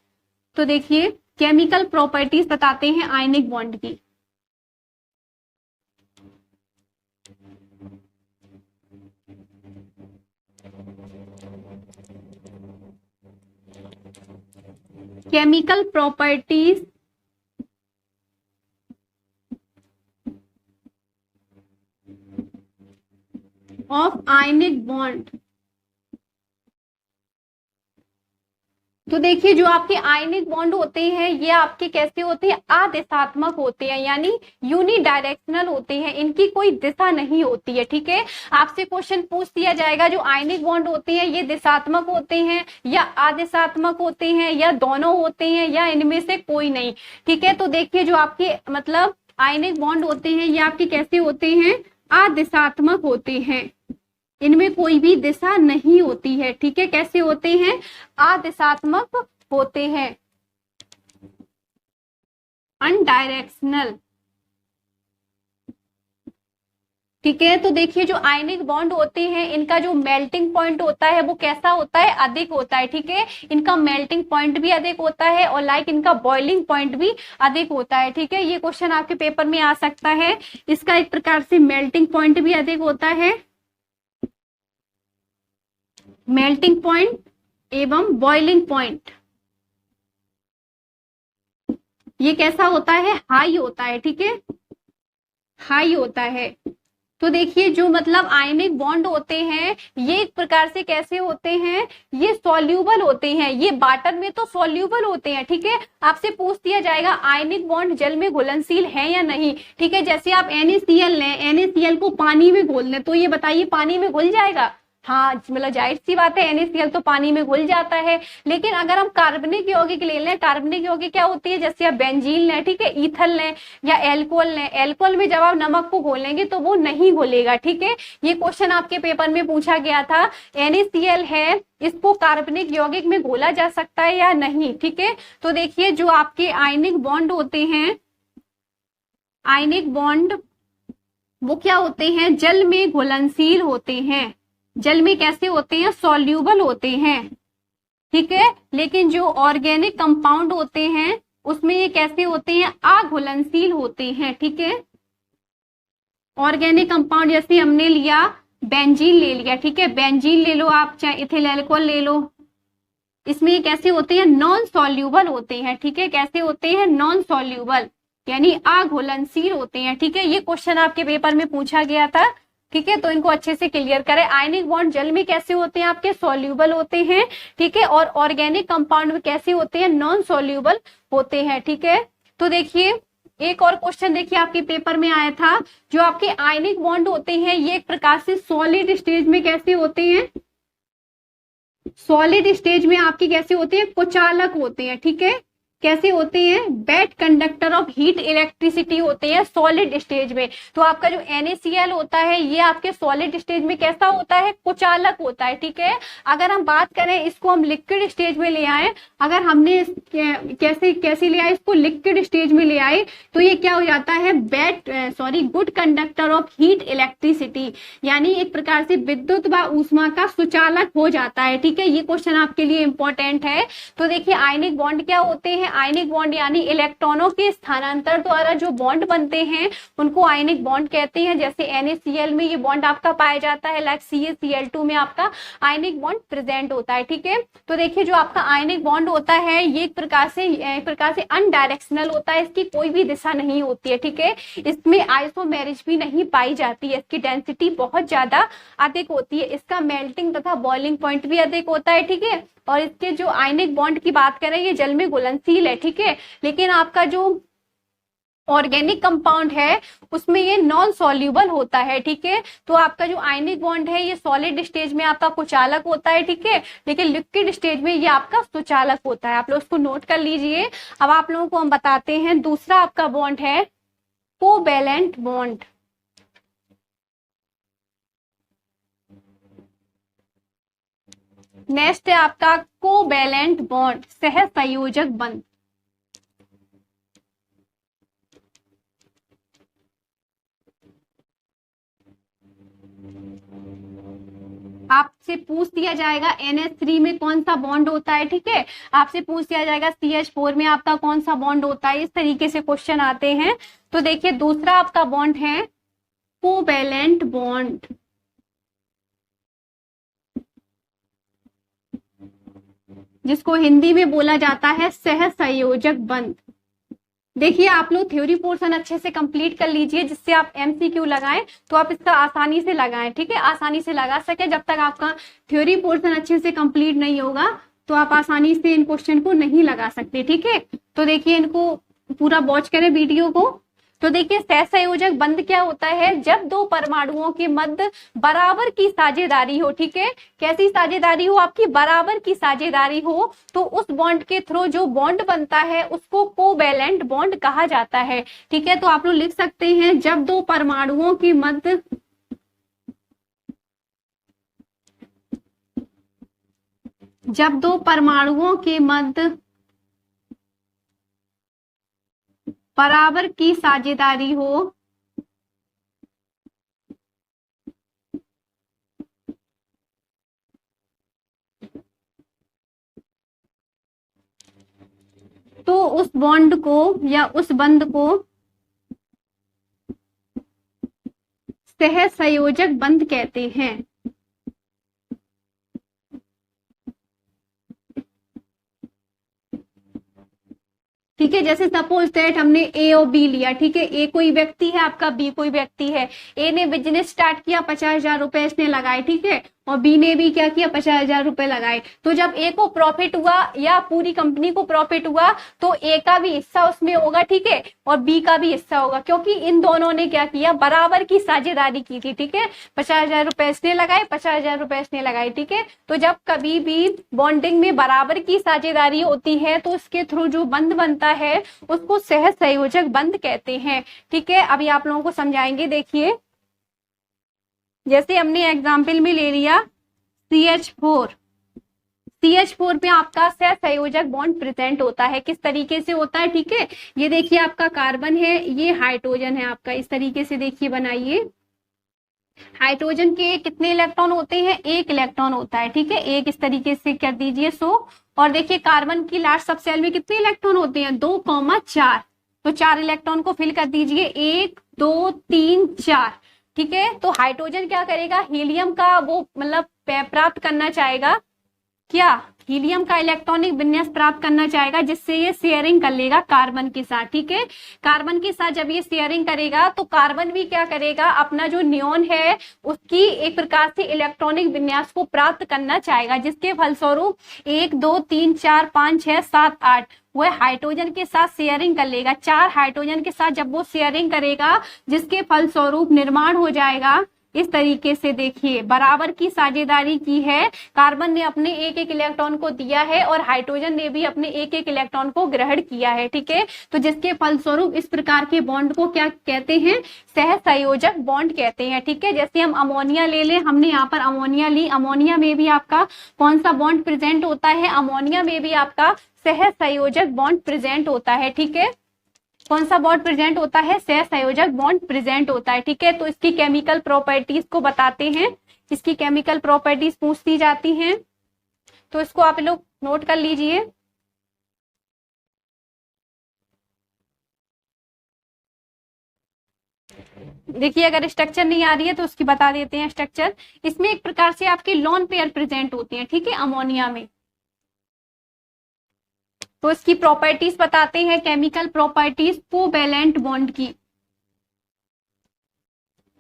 तो देखिए केमिकल प्रॉपर्टीज बताते हैं आयनिक बॉन्ड की। Chemical properties of ionic bond. तो देखिए जो आपके आयनिक बॉन्ड होते हैं ये आपके कैसे होते हैं, आदिशात्मक होते हैं, यानी यूनिडायरेक्शनल होते हैं, इनकी कोई दिशा नहीं होती है, ठीक है। आपसे क्वेश्चन पूछ दिया जाएगा जो आयनिक बॉन्ड होते हैं ये दिशात्मक होते हैं या आदिशात्मक होते हैं या दोनों होते हैं या इनमें से कोई नहीं, ठीक है। तो देखिए जो आपके मतलब आयनिक बॉन्ड होते हैं ये आपके कैसे होते हैं, आदिशात्मक होते हैं, इनमें कोई भी दिशा नहीं होती है, ठीक है। कैसे होते हैं, आदिशात्मक होते हैं, अनडायरेक्शनल, ठीक है। तो देखिए जो आयनिक बॉन्ड होते हैं इनका जो मेल्टिंग पॉइंट होता है वो कैसा होता है, अधिक होता है, ठीक है। इनका मेल्टिंग पॉइंट भी अधिक होता है और इनका बॉइलिंग पॉइंट भी अधिक होता है, ठीक है। ये क्वेश्चन आपके पेपर में आ सकता है। इसका एक प्रकार से मेल्टिंग पॉइंट भी अधिक होता है, मेल्टिंग पॉइंट एवं बॉइलिंग पॉइंट ये कैसा होता है, हाई होता है, ठीक है, हाई होता है। तो देखिए जो मतलब आयनिक बॉन्ड होते हैं ये एक प्रकार से कैसे होते हैं, ये सॉल्यूबल होते हैं, ये वाटर में तो सॉल्यूबल होते हैं, ठीक है। आपसे पूछ दिया जाएगा आयनिक बॉन्ड जल में घुलनशील है या नहीं, ठीक है। जैसे आप NaCl लें, NaCl को पानी में घोल लें तो ये बताइए पानी में घुल जाएगा, हाँ मतलब जाहिर सी बात है NaCl तो पानी में घुल जाता है। लेकिन अगर हम कार्बनिक यौगिक ले लें, कार्बनिक यौगिक क्या होती है, जैसे आप बेंजीन लें, ठीक है, ईथल लें या एल्कोहल लें, एल्कोहल में जब आप नमक को घोलेंगे तो वो नहीं घुलेगा, ठीक है। ये क्वेश्चन आपके पेपर में पूछा गया था, NaCl है इसको कार्बनिक यौगिक में घोला जा सकता है या नहीं, ठीक है। तो देखिए जो आपके आयनिक बॉन्ड होते हैं, आयनिक बॉन्ड वो क्या होते हैं, जल में घुलनशील होते हैं, जल में कैसे होते हैं, सॉल्यूबल होते हैं, ठीक है। लेकिन जो ऑर्गेनिक कंपाउंड होते हैं उसमें ये कैसे होते हैं, अघुलनशील होते हैं, ठीक है। ऑर्गेनिक कंपाउंड जैसे हमने लिया बेंजीन ले लिया, ठीक है, बेंजीन ले लो आप, चाहे इथिल एल्कोहल ले लो, इसमें ये कैसे होते हैं, नॉन सॉल्यूबल होते हैं, ठीक है। कैसे होते हैं, नॉन सॉल्यूबल। यानी अघुलनशील होते हैं। ठीक है, ये क्वेश्चन आपके पेपर में पूछा गया था। ठीक है, तो इनको अच्छे से क्लियर करें। आयनिक बॉन्ड जल में कैसे होते हैं, आपके सॉल्यूबल होते हैं। ठीक है, और ऑर्गेनिक कंपाउंड में कैसे होते हैं, नॉन सॉल्यूबल होते हैं। ठीक है, तो देखिए एक और क्वेश्चन देखिए आपके पेपर में आया था, जो आपके आयनिक बॉन्ड होते हैं ये एक प्रकार से सॉलिड स्टेज में कैसे होते हैं, सॉलिड स्टेज में आपके कैसे होते हैं, कुचालक होते हैं। ठीक है, कैसे होते हैं, bad conductor of heat electricity होते हैं सॉलिड स्टेज में। तो आपका जो NaCl होता है ये आपके सॉलिड स्टेज में कैसा होता है, कुचालक होता है। ठीक है, अगर हम बात करें इसको हम लिक्विड स्टेज में ले आए, अगर हमने कैसे ले आए इसको, लिक्विड स्टेज में ले आए, तो ये क्या हो जाता है, good conductor of heat electricity, यानी एक प्रकार से विद्युत व ऊष्मा का सुचालक हो जाता है। ठीक है, ये क्वेश्चन आपके लिए इंपॉर्टेंट है। तो देखिए आयनिक बॉन्ड क्या होते हैं, आयनिक बॉन्ड यानी इलेक्ट्रॉनों के स्थानांतर द्वारा जो बॉन्ड बनते हैं उनको आयनिक बॉन्ड कहते हैं। जैसे NaCl में ये बॉन्ड आपका पाया जाता है, लाइक CaCl2 में आपका आयनिक बॉन्ड प्रेजेंट होता है। ठीक है, तो देखिए जो आपका आयनिक बॉन्ड होता है ये एक प्रकार से अनडायरेक्शनल होता है, इसकी कोई भी दिशा नहीं होती है। ठीक है, इसमें आइसोमेरिज भी नहीं पाई जाती है, इसकी डेंसिटी बहुत ज्यादा अधिक होती है, इसका मेल्टिंग तथा बॉइलिंग पॉइंट भी अधिक होता है। ठीक है, और इसके जो आयनिक बॉन्ड की बात करें ये जल में घुलनशील है। ठीक है, लेकिन आपका जो ऑर्गेनिक कंपाउंड है उसमें ये नॉन सॉल्यूबल होता है। ठीक है, तो आपका जो आयनिक बॉन्ड है ये सॉलिड स्टेज में आपका कुचालक होता है। ठीक है, लेकिन लिक्विड स्टेज में ये आपका सुचालक होता है। आप लोग उसको नोट कर लीजिए। अब आप लोगों को हम बताते हैं दूसरा आपका बॉन्ड है कोवैलेंट बॉन्ड। नेक्स्ट है आपका कोवैलेंट बॉन्ड, सहसंयोजक बंध। आपसे पूछ दिया जाएगा NH3 में कौन सा बॉन्ड होता है। ठीक है, आपसे पूछ दिया जाएगा CH4 में आपका कौन सा बॉन्ड होता है, इस तरीके से क्वेश्चन आते हैं। तो देखिए दूसरा आपका बॉन्ड है कोवैलेंट बॉन्ड, जिसको हिंदी में बोला जाता है सहसंयोजक बंध। देखिए आप लोग थ्योरी पोर्शन अच्छे से कंप्लीट कर लीजिए, जिससे आप MCQ लगाएं तो आप इसका आसानी से लगाएं। ठीक है, आसानी से लगा सके। जब तक आपका थ्योरी पोर्शन अच्छे से कंप्लीट नहीं होगा तो आप आसानी से इन क्वेश्चन को नहीं लगा सकते। ठीक है, तो देखिए इनको पूरा वॉच करें वीडियो को। तो देखिए सहसंयोजक बंध क्या होता है, जब दो परमाणुओं के मध्य बराबर की साझेदारी हो। ठीक है, कैसी साझेदारी हो, आपकी बराबर की साझेदारी हो, तो उस बॉन्ड के थ्रू जो बॉन्ड बनता है उसको कोवैलेंट बॉन्ड कहा जाता है। ठीक है, तो आप लोग लिख सकते हैं जब दो परमाणुओं के मध्य बराबर की साझेदारी हो, तो उस बॉन्ड को या उस बंध को सहसंयोजक बंध कहते हैं। ठीक है, जैसे सपोज दैट हमने A और B लिया। ठीक है, A कोई व्यक्ति है आपका, B कोई व्यक्ति है। A ने बिजनेस स्टार्ट किया, 50,000 रुपए इसने लगाए। ठीक है, और B ने भी क्या किया, 50,000 रुपए लगाए। तो जब A को प्रॉफिट हुआ या पूरी कंपनी को प्रॉफिट हुआ तो A का भी हिस्सा उसमें होगा। ठीक है, और B का भी हिस्सा होगा, क्योंकि इन दोनों ने क्या किया, बराबर की साझेदारी की थी। ठीक है, 50,000 रुपए इसने लगाए, 50,000 रुपए इसने लगाए। ठीक है, तो जब कभी भी बॉन्डिंग में बराबर की साझेदारी होती है तो इसके थ्रू जो बंध बनता है उसको सहसंयोजक बंध कहते हैं। ठीक है, अभी आप लोगों को समझाएंगे। देखिए जैसे हमने एग्जाम्पल में ले लिया CH4 पे आपका सहसंयोजक बॉन्ड प्रेजेंट होता है। किस तरीके से होता है, ठीक है, ये देखिए आपका कार्बन है, ये हाइड्रोजन है आपका, इस तरीके से देखिए बनाइए। हाइड्रोजन के कितने इलेक्ट्रॉन होते हैं, 1 इलेक्ट्रॉन होता है। ठीक है, एक इस तरीके से कर दीजिए 100। और देखिए कार्बन की लास्ट सब सेल में कितने इलेक्ट्रॉन होते हैं, 2,4। तो 4 इलेक्ट्रॉन को फिल कर दीजिए, 1 2 3 4। ठीक है, तो हाइड्रोजन क्या करेगा, हीलियम का वो मतलब प्राप्त करना चाहेगा, क्या हीलियम का इलेक्ट्रॉनिक विन्यास प्राप्त करना चाहेगा, जिससे ये शेयरिंग कर लेगा कार्बन के साथ। ठीक है, कार्बन के साथ जब ये शेयरिंग करेगा तो कार्बन भी क्या करेगा, अपना जो नियॉन है उसकी एक प्रकार से इलेक्ट्रॉनिक विन्यास को प्राप्त करना चाहेगा, जिसके फलस्वरूप 1 2 3 4 5 6 7 8 वह हाइड्रोजन के साथ शेयरिंग कर लेगा। 4 हाइड्रोजन के साथ जब वो शेयरिंग करेगा, जिसके फलस्वरूप निर्माण हो जाएगा इस तरीके से। देखिए, बराबर की साझेदारी की है, कार्बन ने अपने एक एक इलेक्ट्रॉन को दिया है और हाइड्रोजन ने भी अपने एक एक इलेक्ट्रॉन को ग्रहण किया है। ठीक है, तो जिसके फलस्वरूप इस प्रकार के बॉन्ड को क्या कहते हैं, सहसंयोजक बॉन्ड कहते हैं। ठीक है, जैसे हम अमोनिया ले लें, हमने यहाँ पर अमोनिया ली, अमोनिया में भी आपका कौन सा बॉन्ड प्रेजेंट होता है, अमोनिया में भी आपका सहसंयोजक बॉन्ड प्रेजेंट होता है। ठीक है, कौन सा बॉन्ड प्रेजेंट होता है, सहसंयोजक बॉन्ड प्रेजेंट होता है। ठीक है, तो इसकी केमिकल प्रॉपर्टीज को बताते हैं, इसकी केमिकल प्रॉपर्टीज पूछती जाती हैं, तो इसको आप लोग नोट कर लीजिए। देखिए, अगर स्ट्रक्चर नहीं आ रही है तो उसकी बता देते हैं स्ट्रक्चर। इसमें एक प्रकार से आपके लोन पेयर प्रेजेंट होते हैं। ठीक है, अमोनिया में, तो इसकी प्रॉपर्टीज बताते हैं, केमिकल प्रॉपर्टीज कोवैलेंट बॉन्ड की।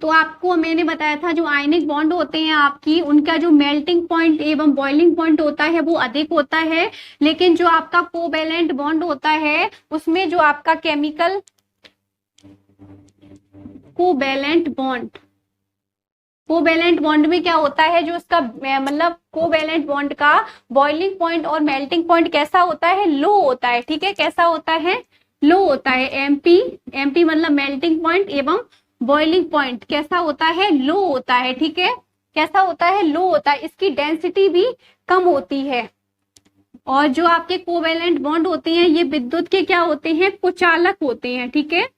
तो आपको मैंने बताया था, जो आयनिक बॉन्ड होते हैं आपकी, उनका जो मेल्टिंग पॉइंट एवं बॉइलिंग पॉइंट होता है वो अधिक होता है, लेकिन जो आपका कोवैलेंट बॉन्ड होता है उसमें जो आपका केमिकल कोवैलेंट बॉन्ड में क्या होता है, जो उसका मतलब कोवैलेंट बॉन्ड का बॉइलिंग पॉइंट और मेल्टिंग पॉइंट कैसा होता है, लो होता है। ठीक है, कैसा होता है, लो होता है। एमपी मतलब मेल्टिंग पॉइंट एवं बॉइलिंग पॉइंट कैसा होता है, लो होता है। ठीक है, कैसा होता है, लो होता है। इसकी डेंसिटी भी कम होती है। और जो आपके कोवैलेंट बॉन्ड होते हैं ये विद्युत के क्या होते हैं, कुचालक होते हैं। ठीक है,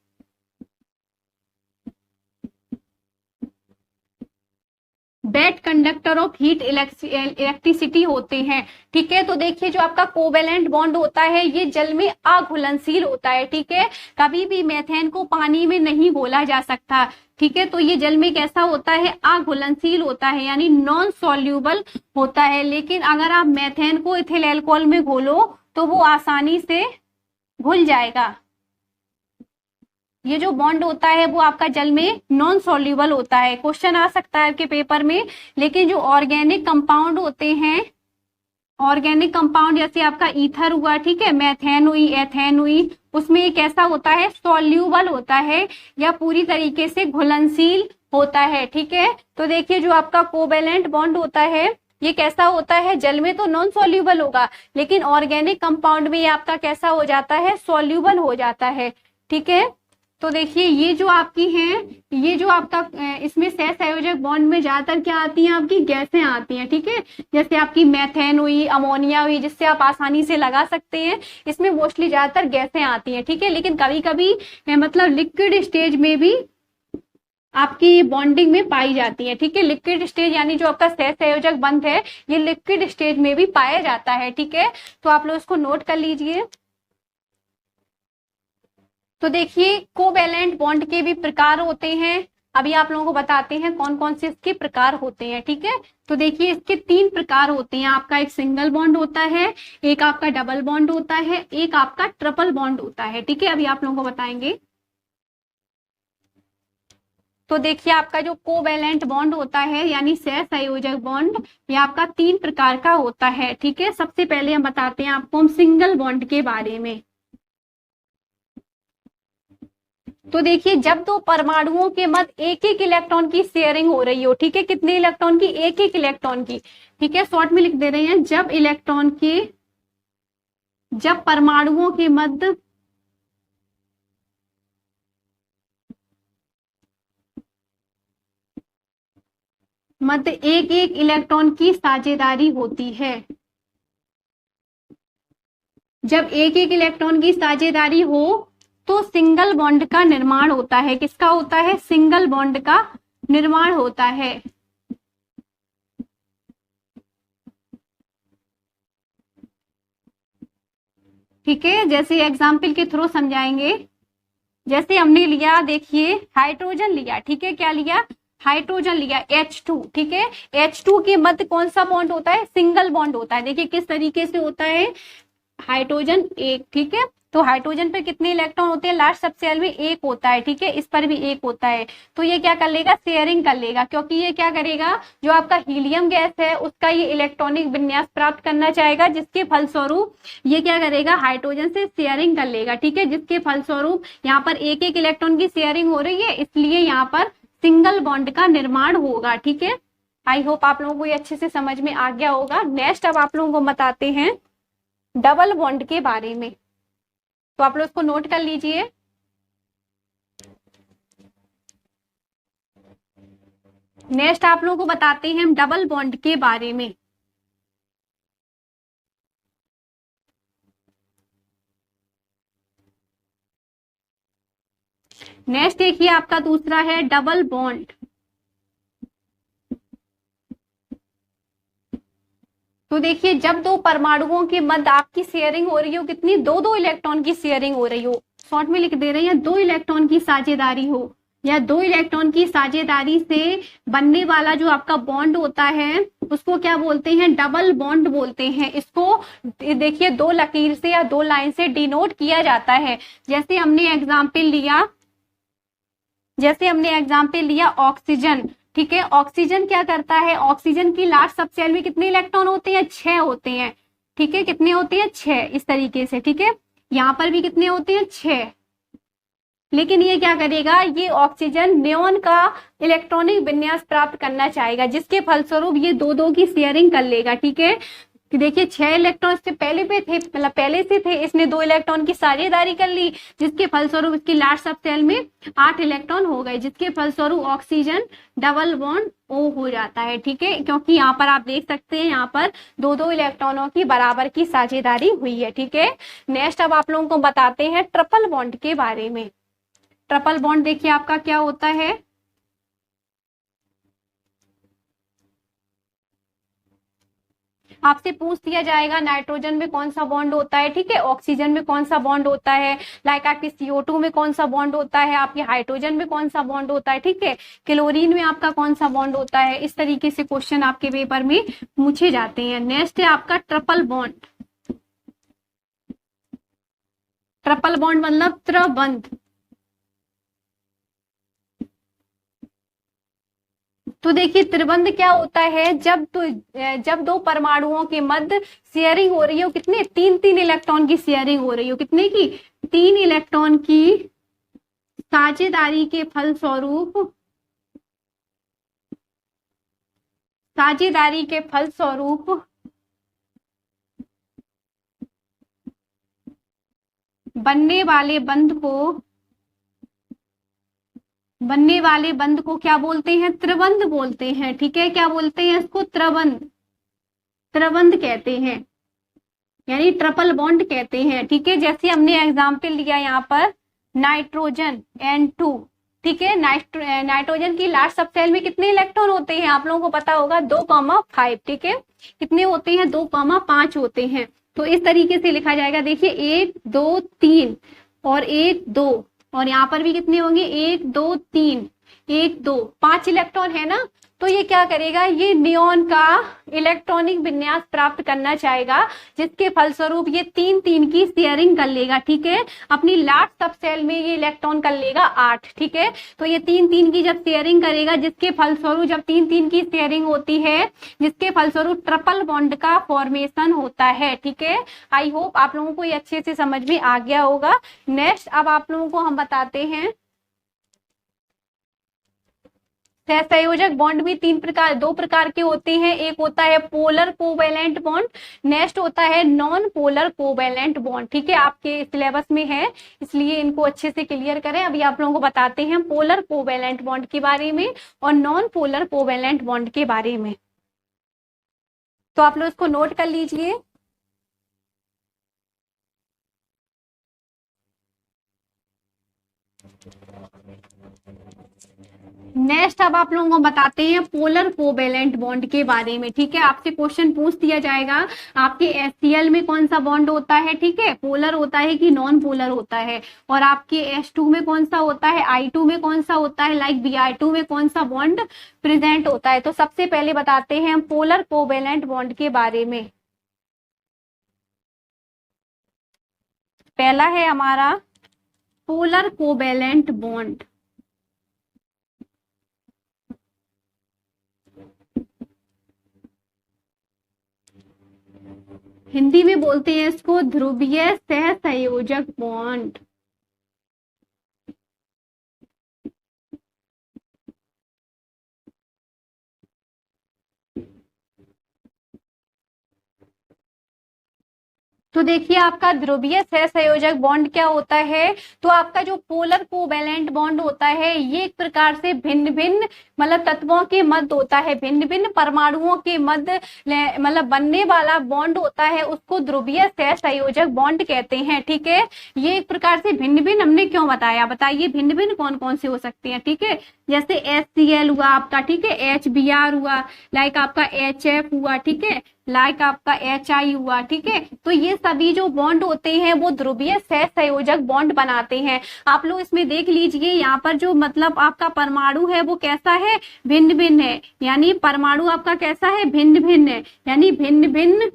bad conductor of heat electricity होते हैं। ठीक है, तो देखिए, जो आपका कोवैलेंट बॉन्ड होता है ये जल में अघुलनशील होता है। ठीक है, कभी भी मेथेन को पानी में नहीं घोला जा सकता। ठीक है, तो ये जल में कैसा होता है, अघुलनशील होता है, यानी नॉन सॉल्यूबल होता है। लेकिन अगर आप मेथेन को इथिल एल्कोहल में घोलो तो वो आसानी से घुल जाएगा। ये जो बॉन्ड होता है वो आपका जल में नॉन सॉल्यूबल होता है। क्वेश्चन आ सकता है आपके पेपर में। लेकिन जो ऑर्गेनिक कंपाउंड होते हैं, ऑर्गेनिक कंपाउंड जैसे आपका ईथर हुआ, ठीक है, मेथेन हुई, एथेन हुई, उसमें ये कैसा होता है, सॉल्यूबल होता है या पूरी तरीके से घुलनशील होता है। ठीक है, तो देखिए, जो आपका कोवैलेंट बॉन्ड होता है ये कैसा होता है, जल में तो नॉन सॉल्यूबल होगा, लेकिन ऑर्गेनिक कंपाउंड में ये आपका कैसा हो जाता है, सॉल्यूबल हो जाता है। ठीक है, तो देखिए, ये जो आपकी हैं, ये जो आपका इसमें सहसंयोजक बॉन्ड में ज्यादातर क्या आती हैं, आपकी गैसें आती हैं। ठीक है, जैसे आपकी मेथेन हुई, अमोनिया हुई, जिससे आप आसानी से लगा सकते हैं, इसमें मोस्टली ज्यादातर गैसें आती हैं। ठीक है, लेकिन कभी कभी मतलब लिक्विड स्टेज में भी आपकी बॉन्डिंग में पाई जाती है। ठीक है, लिक्विड स्टेज यानी जो आपका सहसंयोजक बंध है ये लिक्विड स्टेज में भी पाया जाता है। ठीक है, तो आप लोग इसको नोट कर लीजिए। तो देखिए, कोवैलेंट बॉन्ड के भी प्रकार होते हैं। अभी आप लोगों को बताते हैं कौन कौन से इसके प्रकार होते हैं। ठीक है, तो देखिए, इसके 3 प्रकार होते हैं। आपका एक सिंगल बॉन्ड होता है, एक आपका डबल बॉन्ड होता है, एक आपका ट्रिपल बॉन्ड होता है। ठीक है, अभी आप लोगों को बताएंगे। तो देखिए, आपका जो कोवैलेंट बॉन्ड होता है यानी सहसंयोजक बॉन्ड, ये आपका 3 प्रकार का होता है। ठीक है, सबसे पहले हम बताते हैं आपको हम सिंगल बॉन्ड के बारे में। तो देखिए, जब 2 परमाणुओं के मध्य एक एक इलेक्ट्रॉन की शेयरिंग हो रही हो, ठीक है, कितने इलेक्ट्रॉन की, एक एक इलेक्ट्रॉन की। ठीक है, शॉर्ट में लिख दे रहे हैं, जब परमाणुओं के मध्य एक एक इलेक्ट्रॉन की साझेदारी होती है। जब एक एक इलेक्ट्रॉन की साझेदारी हो तो सिंगल बॉन्ड का निर्माण होता है। किसका होता है, सिंगल बॉन्ड का निर्माण होता है। ठीक है, जैसे एग्जाम्पल के थ्रू समझाएंगे। जैसे हमने लिया, देखिए, हाइड्रोजन लिया। ठीक है, क्या लिया, हाइड्रोजन लिया H2, ठीक है। H2 के मध्य कौन सा बॉन्ड होता है, सिंगल बॉन्ड होता है। देखिए किस तरीके से होता है, हाइड्रोजन एक, ठीक है। तो हाइड्रोजन पे कितने इलेक्ट्रॉन होते हैं, लास्ट सब शेल में एक होता है, ठीक है। इस पर भी एक होता है, तो ये क्या कर लेगा, शेयरिंग कर लेगा, क्योंकि ये क्या करेगा, जो आपका हीलियम गैस है उसका ये इलेक्ट्रॉनिक विन्यास प्राप्त करना चाहेगा, जिसके फलस्वरूप ये क्या करेगा, हाइड्रोजन से शेयरिंग कर लेगा, ठीक है। जिसके फलस्वरूप यहाँ पर एक एक इलेक्ट्रॉन की शेयरिंग हो रही है, इसलिए यहाँ पर सिंगल बॉन्ड का निर्माण होगा, ठीक है। आई होप आप लोगों को ये अच्छे से समझ में आ गया होगा। नेक्स्ट अब आप लोगों को बताते हैं डबल बॉन्ड के बारे में, तो आप लोग इसको नोट कर लीजिए। नेक्स्ट आप लोगों को बताते हैं हम डबल बॉन्ड के बारे में। नेक्स्ट देखिए आपका दूसरा है डबल बॉन्ड। तो देखिए जब दो परमाणुओं के मध्य आपकी शेयरिंग हो रही हो, कितनी, दो दो इलेक्ट्रॉन की शेयरिंग हो रही हो, शॉर्ट में लिख दे रहे हैं, दो इलेक्ट्रॉन की साझेदारी हो, या दो इलेक्ट्रॉन की साझेदारी से बनने वाला जो आपका बॉन्ड होता है उसको क्या बोलते हैं, डबल बॉन्ड बोलते हैं। इसको देखिए दो लकीर से या दो लाइन से डिनोट किया जाता है। जैसे हमने एग्जाम्पल लिया ऑक्सीजन, ठीक है। ऑक्सीजन क्या करता है, ऑक्सीजन की लास्ट सब शेल में कितने इलेक्ट्रॉन होते हैं, 6 होते हैं, ठीक है। कितने होते हैं, 6, इस तरीके से, ठीक है। यहाँ पर भी कितने होते हैं, 6। लेकिन ये क्या करेगा, ये ऑक्सीजन नियॉन का इलेक्ट्रॉनिक विन्यास प्राप्त करना चाहेगा, जिसके फलस्वरूप ये दो दो की शेयरिंग कर लेगा, ठीक है। कि देखिए 6 इलेक्ट्रॉन इससे पहले पे थे, मतलब पहले से थे, इसने 2 इलेक्ट्रॉन की साझेदारी कर ली, जिसके फलस्वरूप इसकी लास्ट सब शेल में 8 इलेक्ट्रॉन हो गए, जिसके फलस्वरूप ऑक्सीजन डबल बॉन्ड O हो जाता है, ठीक है। क्योंकि यहाँ पर आप देख सकते हैं, यहाँ पर दो दो इलेक्ट्रॉनों की बराबर की साझेदारी हुई है, ठीक है। नेक्स्ट अब आप लोगों को बताते हैं ट्रिपल बॉन्ड के बारे में। ट्रिपल बॉन्ड देखिए आपका क्या होता है, आपसे पूछ दिया जाएगा नाइट्रोजन में कौन सा बॉन्ड होता है, ठीक है, ऑक्सीजन में कौन सा बॉन्ड होता है, लाइक आपके CO2 में कौन सा बॉन्ड होता है, आपके हाइड्रोजन में कौन सा बॉन्ड होता है, ठीक है, क्लोरीन में आपका कौन सा बॉन्ड होता है। इस तरीके से क्वेश्चन आपके पेपर में पूछे जाते हैं। नेक्स्ट है आपका ट्रिपल बॉन्ड। ट्रिपल बॉन्ड मतलब त्रिबंध। तो देखिए त्रिबंध क्या होता है, जब दो परमाणुओं के मध्य शेयरिंग हो रही हो, कितने, 3-3 इलेक्ट्रॉन की शेयरिंग हो रही हो, कितने की, 3 इलेक्ट्रॉन की साझेदारी के फलस्वरूप बनने वाले बंध को क्या बोलते हैं, त्रिबंध बोलते हैं, ठीक है। क्या बोलते हैं इसको, त्रिबंध कहते हैं, यानी ट्रिपल बॉन्ड कहते हैं, ठीक है। जैसे हमने एग्जाम्पल लिया यहाँ पर नाइट्रोजन N2, ठीक है। नाइट्रोजन की लास्ट सब शेल में कितने इलेक्ट्रॉन होते हैं, आप लोगों को पता होगा 2,5, ठीक है। कितने होते हैं, 2,5 होते हैं। तो इस तरीके से लिखा जाएगा, देखिए 1 2 3 और 1 2, और यहाँ पर भी कितने होंगे, 1 2 3, 1 2, 5 इलेक्ट्रॉन है ना। तो ये क्या करेगा, ये नियॉन का इलेक्ट्रॉनिक विन्यास प्राप्त करना चाहेगा, जिसके फलस्वरूप ये 3-3 की शेयरिंग कर लेगा, ठीक है। अपनी लास्ट सब शेल में ये इलेक्ट्रॉन कर लेगा 8, ठीक है। तो ये 3-3 की जब शेयरिंग करेगा, जिसके फलस्वरूप जब 3-3 की शेयरिंग होती है, जिसके फलस्वरूप ट्रिपल बॉन्ड का फॉर्मेशन होता है, ठीक है। आई होप आप लोगों को ये अच्छे से समझ में आ गया होगा। नेक्स्ट अब आप लोगों को हम बताते हैं सहसंयोजक बॉन्ड भी दो प्रकार के होते हैं। एक होता है पोलर कोवैलेंट बॉन्ड, नेक्स्ट होता है नॉन पोलर कोवैलेंट बॉन्ड, ठीक है। आपके सिलेबस में है, इसलिए इनको अच्छे से क्लियर करें। अभी आप लोगों को बताते हैं पोलर कोवैलेंट बॉन्ड के बारे में और नॉन पोलर कोवैलेंट बॉन्ड के बारे में। तो आप लोग इसको नोट कर लीजिए। नेक्स्ट अब आप लोगों को बताते हैं पोलर कोवेलेंट बॉन्ड के बारे में। ठीक है, आपसे क्वेश्चन पूछ दिया जाएगा आपके HCl में कौन सा बॉन्ड होता है, ठीक है, पोलर होता है कि नॉन पोलर होता है, और आपके H2 में कौन सा होता है, I2 में कौन सा होता है, लाइक Br2 में कौन सा बॉन्ड प्रेजेंट होता है। तो सबसे पहले बताते हैं हम पोलर कोवेलेंट बॉन्ड के बारे में। पहला है हमारा पोलर कोवेलेंट बॉन्ड। हिंदी में बोलते हैं इसको ध्रुवीय सहसंयोजक बॉन्ड। तो देखिए आपका ध्रुवीय सहसंयोजक बॉन्ड क्या होता है, तो आपका जो पोलर कोवेलेंट बॉन्ड होता है ये एक प्रकार से भिन्न भिन्न मतलब तत्वों के मध्य होता है, भिन्न भिन्न परमाणुओं के मध्य मतलब बनने वाला बॉन्ड होता है, उसको ध्रुवीय सहसंयोजक बॉन्ड कहते हैं। ठीक है, ये एक प्रकार से भिन्न भिन्न हमने क्यों बताया, बताइए भिन्न भिन्न कौन कौन से हो सकते हैं। ठीक है, जैसे HCl हुआ आपका, ठीक है, HBr हुआ, लाइक आपका HF हुआ, ठीक है, लाइक आपका HI हुआ। ठीक है, तो ये सभी जो बॉन्ड होते हैं वो ध्रुवीय सहसंयोजक बॉन्ड बनाते हैं। आप लोग इसमें देख लीजिए यहाँ पर जो मतलब आपका परमाणु है वो कैसा है, भिन्न भिन्न है, यानी परमाणु आपका कैसा है, भिन्न भिन्न है, यानी भिन्न भिन्न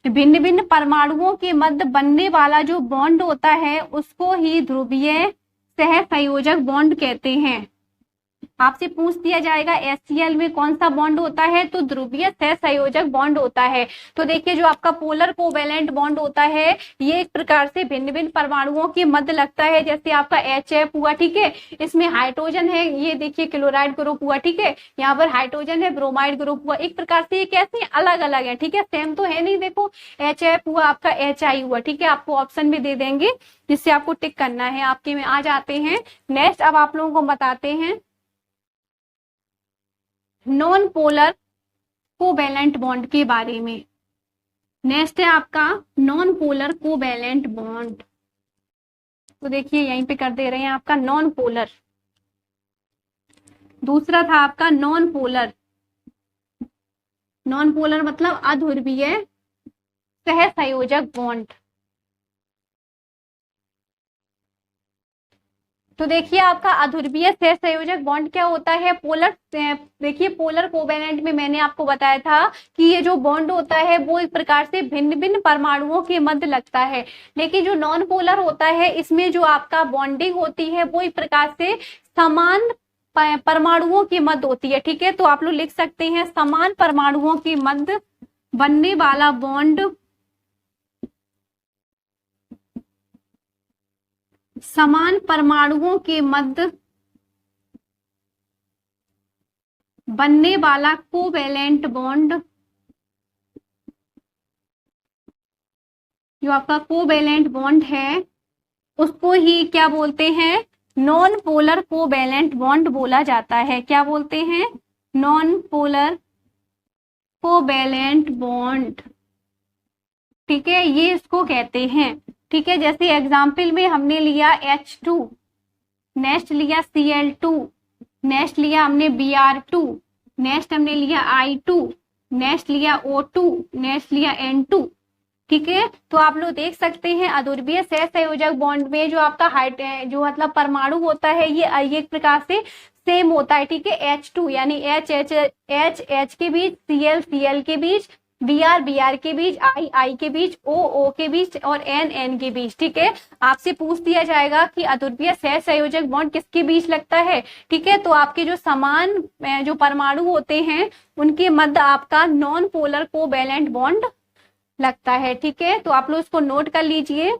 भिन्न भिन्न परमाणुओं के मध्य बनने वाला जो बॉन्ड होता है उसको ही ध्रुवीय सहसंयोजक बॉन्ड कहते हैं। आपसे पूछ दिया जाएगा HCl में कौन सा बॉन्ड होता है, तो ध्रुवीय सहसंयोजक बॉन्ड होता है। तो देखिए जो आपका पोलर कोवेलेंट बॉन्ड होता है ये एक प्रकार से भिन्न भिन्न परमाणुओं के मध्य लगता है, जैसे आपका HF हुआ, ठीक है, इसमें हाइड्रोजन है, ये देखिए क्लोराइड ग्रुप हुआ, ठीक है, यहाँ पर हाइड्रोजन है, ब्रोमाइड ग्रुप हुआ, एक प्रकार से ये कैसे अलग अलग है, ठीक है, सेम तो है नहीं। देखो HF हुआ आपका, HI हुआ, ठीक है, आपको ऑप्शन भी दे देंगे जिससे आपको टिक करना है। आपके में आ जाते हैं नेक्स्ट, अब आप लोगों को बताते हैं नॉन पोलर कोवेलेंट बॉन्ड के बारे में। नेक्स्ट है आपका नॉन पोलर कोवेलेंट बॉन्ड। तो देखिए यहीं पे कर दे रहे हैं आपका नॉन पोलर, दूसरा था आपका नॉन पोलर। नॉन पोलर मतलब अध्रुवीय सहसंयोजक बॉन्ड। तो देखिए आपका अध्रुवीय सहसंयोजक बॉन्ड क्या होता है, पोलर, देखिए पोलर कोवेलेंट में मैंने आपको बताया था कि ये जो बॉन्ड होता है वो एक प्रकार से भिन्न भिन्न परमाणुओं के मध्य लगता है, लेकिन जो नॉन पोलर होता है इसमें जो आपका बॉन्डिंग होती है वो एक प्रकार से समान परमाणुओं के मध्य होती है। ठीक है, तो आप लोग लिख सकते हैं समान परमाणुओं के मध्य बनने वाला बॉन्ड, समान परमाणुओं के मध्य बनने वाला कोवेलेंट बॉन्ड, जो आपका कोवेलेंट बॉन्ड है उसको ही क्या बोलते हैं, नॉन पोलर कोवेलेंट बॉन्ड बोला जाता है। क्या बोलते हैं, नॉन पोलर कोवेलेंट बॉन्ड। ठीक है, ये इसको कहते हैं। ठीक है, जैसे एग्जाम्पल में हमने लिया H2, नेक्स्ट लिया Cl2, नेक्स्ट लिया हमने Br2, नेक्स्ट हमने लिया I2, नेक्स्ट लिया O2, नेक्स्ट लिया N2। ठीक है, तो आप लोग देख सकते हैं अध्रुवीय सहसंयोजक बॉन्ड में जो आपका हाइट जो मतलब परमाणु होता है ये एक प्रकार से सेम होता है। ठीक है, H2 यानी H के बीच, Cl के बीच, Br के बीच, I के बीच, O के बीच और N के बीच। ठीक है, आपसे पूछ दिया जाएगा कि अध्रुवीय सहसंयोजक बॉन्ड किसके बीच लगता है। ठीक है, तो आपके जो समान जो परमाणु होते हैं उनके मध्य आपका नॉन पोलर कोवेलेंट बॉन्ड लगता है। ठीक है, तो आप लोग इसको नोट कर लीजिए।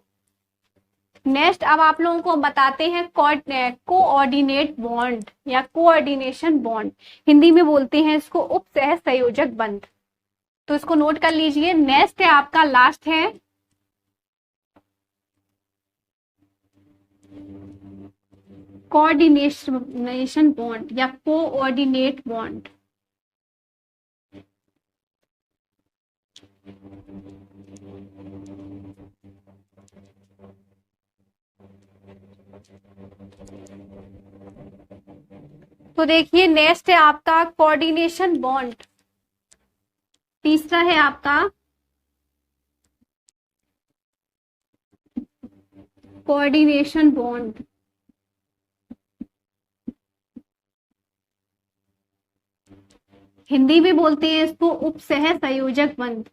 नेक्स्ट अब आप लोगों को बताते हैं कोऑर्डिनेट बॉन्ड या कोऑर्डिनेशन बॉन्ड, हिंदी में बोलते हैं इसको उप सहसंयोजक बंध। तो इसको नोट कर लीजिए। नेक्स्ट है आपका लास्ट है कोऑर्डिनेशन बॉन्ड या कोऑर्डिनेट बॉन्ड। तो देखिए नेक्स्ट है आपका कोऑर्डिनेशन बॉन्ड। तीसरा है आपका कोऑर्डिनेशन बॉन्ड। हिंदी में बोलते हैं इसको उपसह संयोजक बंध।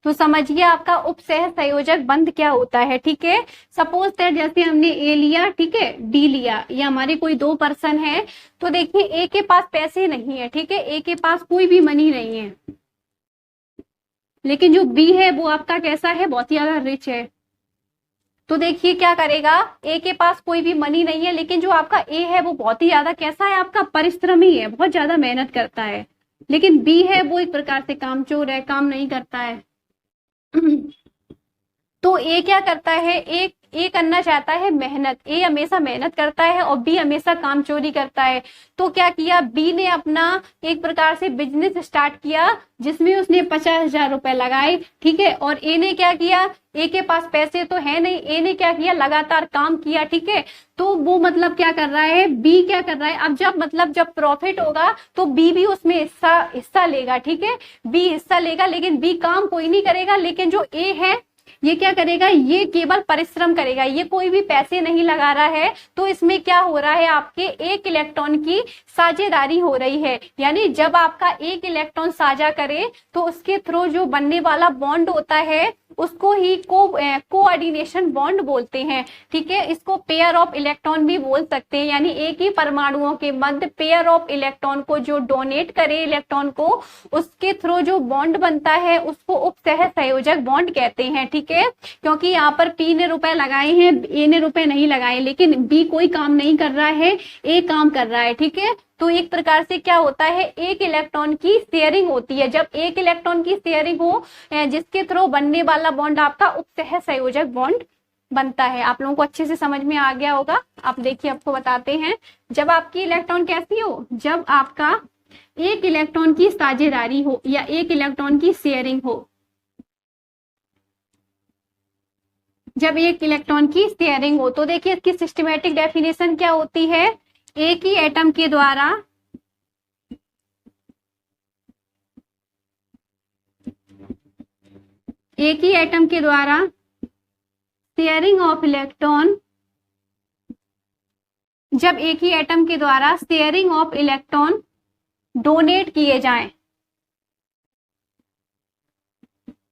तो समझिए आपका उपसह संयोजक बंध क्या होता है, ठीक है। सपोज दैट जैसे हमने ए लिया, ठीक है, डी लिया, ये हमारे कोई दो पर्सन है। तो देखिए ए के पास पैसे नहीं है, ठीक है, ए के पास कोई भी मनी नहीं है, लेकिन जो बी है वो आपका कैसा है, बहुत ही ज्यादा रिच है। तो देखिए क्या करेगा, ए के पास कोई भी मनी नहीं है, लेकिन जो आपका ए है वो बहुत ही ज्यादा कैसा है, आपका परिश्रमी है, बहुत ज्यादा मेहनत करता है। लेकिन बी है वो एक प्रकार से कामचोर है, काम नहीं करता है। तो ए क्या करता है, ए करना चाहता है मेहनत, ए हमेशा मेहनत करता है और बी हमेशा काम चोरी करता है। तो क्या किया, बी ने अपना एक प्रकार से बिजनेस स्टार्ट किया जिसमें उसने 50,000 रुपए लगाए, ठीक है, और ए ने क्या किया, ए के पास पैसे तो है नहीं, ए ने क्या किया, लगातार काम किया, ठीक है। तो वो मतलब क्या कर रहा है, बी क्या कर रहा है, अब जब प्रॉफिट होगा तो बी भी उसमें हिस्सा लेगा, ठीक है, बी हिस्सा लेगा, लेकिन बी काम कोई नहीं करेगा। लेकिन जो ए है ये क्या करेगा, ये केवल परिश्रम करेगा, ये कोई भी पैसे नहीं लगा रहा है। तो इसमें क्या हो रहा है, आपके एक इलेक्ट्रॉन की साझेदारी हो रही है, यानी जब आपका एक इलेक्ट्रॉन साझा करे तो उसके थ्रू जो बनने वाला बॉन्ड होता है उसको ही कोऑर्डिनेशन बॉन्ड बोलते हैं, ठीक है। इसको पेयर ऑफ इलेक्ट्रॉन भी बोल सकते हैं, यानी एक ही परमाणुओं के मध्य पेयर ऑफ इलेक्ट्रॉन को जो डोनेट करे इलेक्ट्रॉन को, उसके थ्रू जो बॉन्ड बनता है उसको उपसह संयोजक बॉन्ड कहते हैं, ठीक है। क्योंकि यहाँ पर पी ने रुपए लगाए हैं, ए ने रुपए नहीं लगाए, लेकिन बी कोई काम नहीं कर रहा है, ए काम कर रहा है, ठीक है। तो एक प्रकार से क्या होता है, एक इलेक्ट्रॉन की शेयरिंग होती है। जब एक इलेक्ट्रॉन की शेयरिंग हो जिसके थ्रू बनने वाला बॉन्ड आपका उपसह संयोजक बॉन्ड बनता है। आप लोगों को अच्छे से समझ में आ गया होगा। आप देखिए आपको बताते हैं, जब आपकी इलेक्ट्रॉन कैसी हो, जब आपका एक इलेक्ट्रॉन की साझेदारी हो या एक इलेक्ट्रॉन की शेयरिंग हो, जब एक इलेक्ट्रॉन की शेयरिंग हो, तो देखिए इसकी सिस्टमैटिक डेफिनेशन क्या होती है, एक ही एटम के द्वारा शेयरिंग ऑफ इलेक्ट्रॉन, जब एक ही एटम के द्वारा शेयरिंग ऑफ इलेक्ट्रॉन डोनेट किए जाएं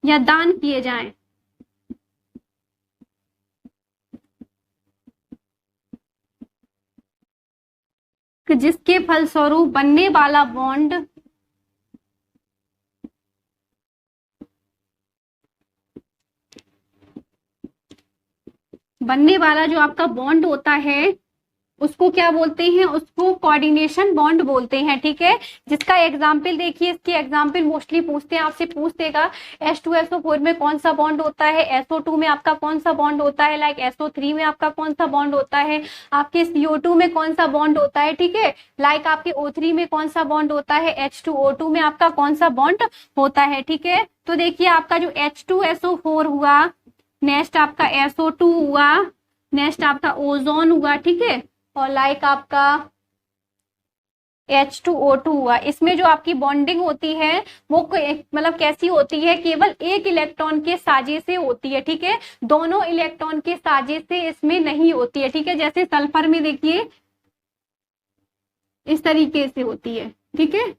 या दान किए जाएं, जिसके फलस्वरूप बनने वाला बॉन्ड जो आपका बॉन्ड होता है उसको क्या बोलते हैं, उसको कोऑर्डिनेशन बॉन्ड बोलते हैं, ठीक है। जिसका एग्जाम्पल देखिए, इसके एग्जाम्पल मोस्टली पूछते हैं, आपसे पूछ देगा H2SO4 में कौन सा बॉन्ड होता है, SO2 में आपका कौन सा बॉन्ड होता है, लाइक SO3 में आपका कौन सा बॉन्ड होता है, आपके CO2 में कौन सा बॉन्ड होता है, ठीक है, लाइक आपके O3 में कौन सा बॉन्ड होता है, H2O2 में आपका कौन सा बॉन्ड होता है, ठीक है। तो देखिए आपका जो H2SO4 हुआ, नेक्स्ट आपका SO2 हुआ, नेक्स्ट आपका ओजोन हुआ, ठीक है, और लाइक आपका H2O2 हुआ। इसमें जो आपकी बॉन्डिंग होती है वो मतलब कैसी होती है, केवल एक इलेक्ट्रॉन के साझे से होती है, ठीक है, दोनों इलेक्ट्रॉन के साझे से इसमें नहीं होती है, ठीक है। जैसे सल्फर में देखिए इस तरीके से होती है, ठीक है।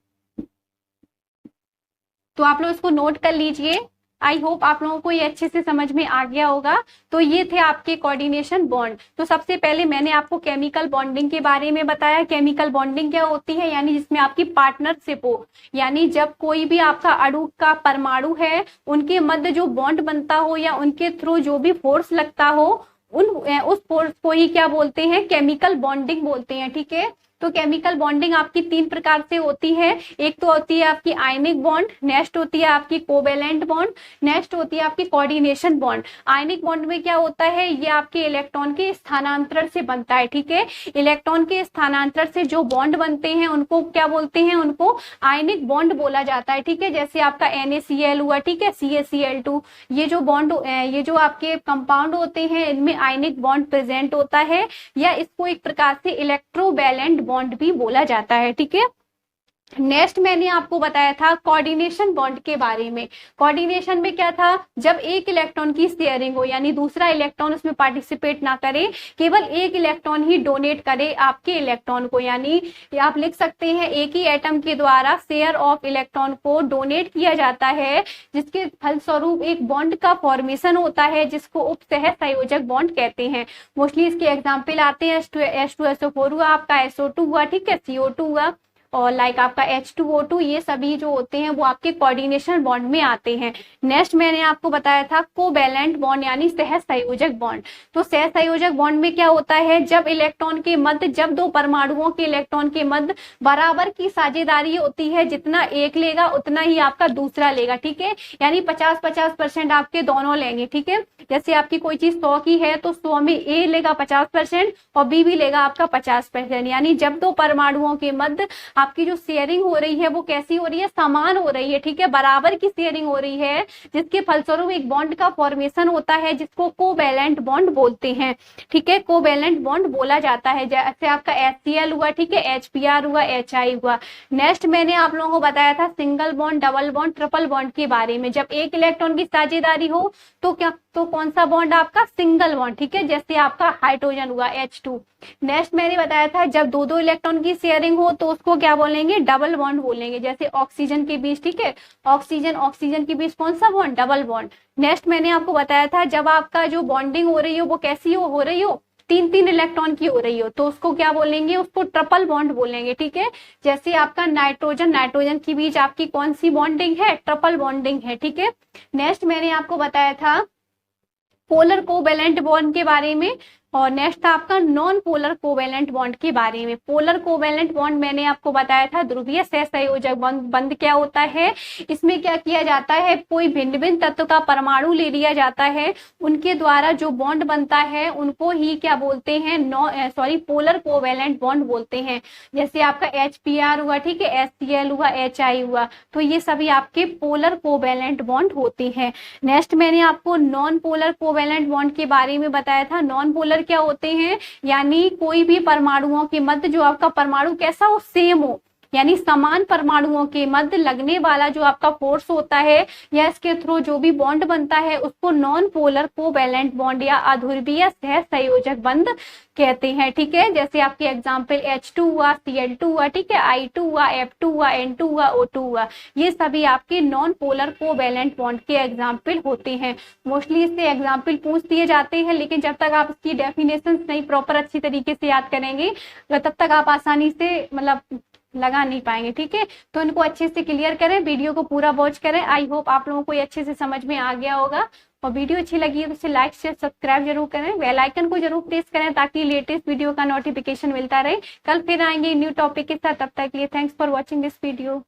तो आप लोग इसको नोट कर लीजिए। आई होप आप लोगों को ये अच्छे से समझ में आ गया होगा। तो ये थे आपके कोऑर्डिनेशन बॉन्ड। तो सबसे पहले मैंने आपको केमिकल बॉन्डिंग के बारे में बताया। केमिकल बॉन्डिंग क्या होती है, यानी जिसमें आपकी पार्टनरशिप हो, यानी जब कोई भी आपका अणु का परमाणु है उनके मध्य जो बॉन्ड बनता हो या उनके थ्रू जो भी फोर्स लगता हो उस फोर्स को ही क्या बोलते हैं, केमिकल बॉन्डिंग बोलते हैं, ठीक है। तो केमिकल बॉन्डिंग आपकी 3 प्रकार से होती है। एक तो होती है आपकी आयनिक बॉन्ड, नेक्स्ट होती है आपकी कोवेलेंट बॉन्ड, नेक्स्ट होती है आपकी कोऑर्डिनेशन बॉन्ड। आयनिक बॉन्ड में क्या होता है, ये आपके इलेक्ट्रॉन के स्थानांतरण से बनता है, ठीक है। इलेक्ट्रॉन के स्थानांतरण से जो बॉन्ड बनते हैं उनको क्या बोलते हैं, उनको आयनिक बॉन्ड बोला जाता है, ठीक है। जैसे आपका NaCl हुआ, ठीक है, CaCl2, ये जो बॉन्ड, ये जो आपके कंपाउंड होते हैं इनमें आयनिक बॉन्ड प्रेजेंट होता है, या इसको एक प्रकार से इलेक्ट्रोवैलेंट बॉन्ड भी बोला जाता है, ठीक है। नेक्स्ट मैंने आपको बताया था कोऑर्डिनेशन बॉन्ड के बारे में। कोऑर्डिनेशन में क्या था, जब एक इलेक्ट्रॉन की शेयरिंग हो, यानी दूसरा इलेक्ट्रॉन उसमें पार्टिसिपेट ना करे, केवल एक इलेक्ट्रॉन ही डोनेट करे आपके इलेक्ट्रॉन को, यानी आप लिख सकते हैं एक ही एटम के द्वारा शेयर ऑफ इलेक्ट्रॉन को डोनेट किया जाता है, जिसके फलस्वरूप एक बॉन्ड का फॉर्मेशन होता है, जिसको उपसह संयोजक बॉन्ड कहते हैं। मोस्टली इसके एग्जाम्पल आते हैं H2SO4 हुआ, आपका SO2 हुआ, ठीक है, CO2 हुआ, और लाइक आपका H2O2, ये सभी जो होते हैं वो आपके कोऑर्डिनेशन बॉन्ड में आते हैं। नेक्स्ट मैंने आपको बताया था कोवैलेंट बॉन्ड यानी सहसंयोजक बॉन्ड। तो सहसंयोजक बॉन्ड में क्या होता है, जब इलेक्ट्रॉन के मध्य, जब दो परमाणुओं के इलेक्ट्रॉन के मध्य बराबर की साझेदारी होती है, जितना एक लेगा उतना ही आपका दूसरा लेगा, ठीक है, यानी 50-50% आपके दोनों लेंगे, ठीक है। जैसे आपकी कोई चीज 100 की है तो 100 में A लेगा 50% और B भी लेगा आपका 50%, यानी जब दो परमाणुओं के मध्य आपकी जो शेयरिंग हो रही है वो कैसी हो रही है, समान हो रही है, ठीक है, बराबर की शेयरिंग हो रही है, जिसके फलस्वरूप एक बॉन्ड का फॉर्मेशन होता है, जिसको कोवैलेंट बॉन्ड बोलते हैं, ठीक है, कोवैलेंट बॉन्ड बोला जाता है। जैसे आपका HCl हुआ, ठीक है, HBr हुआ, HI हुआ। नेक्स्ट मैंने आप लोगों को बताया था single bond, double bond, triple bond के बारे में। जब एक इलेक्ट्रॉन की साझेदारी हो तो क्या, तो कौन सा बॉन्ड आपका, सिंगल बॉन्ड, ठीक है, जैसे आपका हाइड्रोजन हुआ H2। नेक्स्ट मैंने बताया था जब दो दो इलेक्ट्रॉन की शेयरिंग हो तो उसको क्या बोलेंगे, डबल बॉन्ड बोलेंगे, जैसे ऑक्सीजन के बीच, ठीक है, ऑक्सीजन के बीच कौन सा बॉन्ड, डबल बॉन्ड। नेक्स्ट मैंने आपको बताया था जब आपका जो बॉन्डिंग हो रही हो वो कैसी हो रही हो, 3-3 इलेक्ट्रॉन की हो रही हो, तो उसको क्या बोलेंगे, उसको ट्रिपल बॉन्ड बोलेंगे, ठीक है। जैसे आपका नाइट्रोजन के बीच आपकी कौन सी बॉन्डिंग है, ट्रिपल बॉन्डिंग है, ठीक है। नेक्स्ट मैंने आपको बताया था पोलर कोवैलेंट बॉन्ड के बारे में, और नेक्स्ट था आपका नॉन पोलर कोवैलेंट बॉन्ड के बारे में। पोलर कोवैलेंट बॉन्ड मैंने आपको बताया था ध्रुवीय सहसंयोजक बंध क्या होता है, इसमें क्या किया जाता है, कोई भिन्न भिन्न तत्व का परमाणु ले लिया जाता है, उनके द्वारा जो बॉन्ड बनता है उनको ही क्या बोलते हैं, पोलर कोवैलेंट बॉन्ड बोलते हैं। जैसे आपका HBr हुआ, ठीक है, HCl हुआ, HI हुआ, तो ये सभी आपके पोलर कोवैलेंट बॉन्ड होते हैं। नेक्स्ट मैंने आपको नॉन पोलर कोवैलेंट बॉन्ड के बारे में बताया था। नॉन पोलर क्या होते हैं, यानी कोई भी परमाणुओं के मध्य जो आपका परमाणु कैसा हो, सेम हो, यानी समान परमाणुओं के मध्य लगने वाला जो आपका फोर्स होता है या इसके थ्रू जो भी बॉन्ड बनता है उसको नॉन पोलर कोवैलेंट बॉन्ड या अध्रुवीय सहसंयोजक बंध कहते हैं, ठीक है। जैसे आपके एग्जांपल H2 हुआ, Cl2 हुआ, ठीक है, I2 हुआ, F2 हुआ, N2 हुआ, O2 हुआ, ये सभी आपके नॉन पोलर कोवैलेंट बॉन्ड के एग्जांपल होते हैं। मोस्टली इससे एग्जांपल पूछ दिए जाते हैं, लेकिन जब तक आप इसकी डेफिनेशन नहीं प्रॉपर अच्छी तरीके से याद करेंगे तब तक आप आसानी से मतलब लगा नहीं पाएंगे, ठीक है। तो इनको अच्छे से क्लियर करें, वीडियो को पूरा वॉच करें। आई होप आप लोगों को ये अच्छे से समझ में आ गया होगा, और वीडियो अच्छी लगी है तो इसे लाइक शेयर सब्सक्राइब जरूर करें, बेल आइकन को जरूर प्रेस करें ताकि लेटेस्ट वीडियो का नोटिफिकेशन मिलता रहे। कल फिर आएंगे न्यू टॉपिक के साथ, तब तक के लिए thanks for watching this video.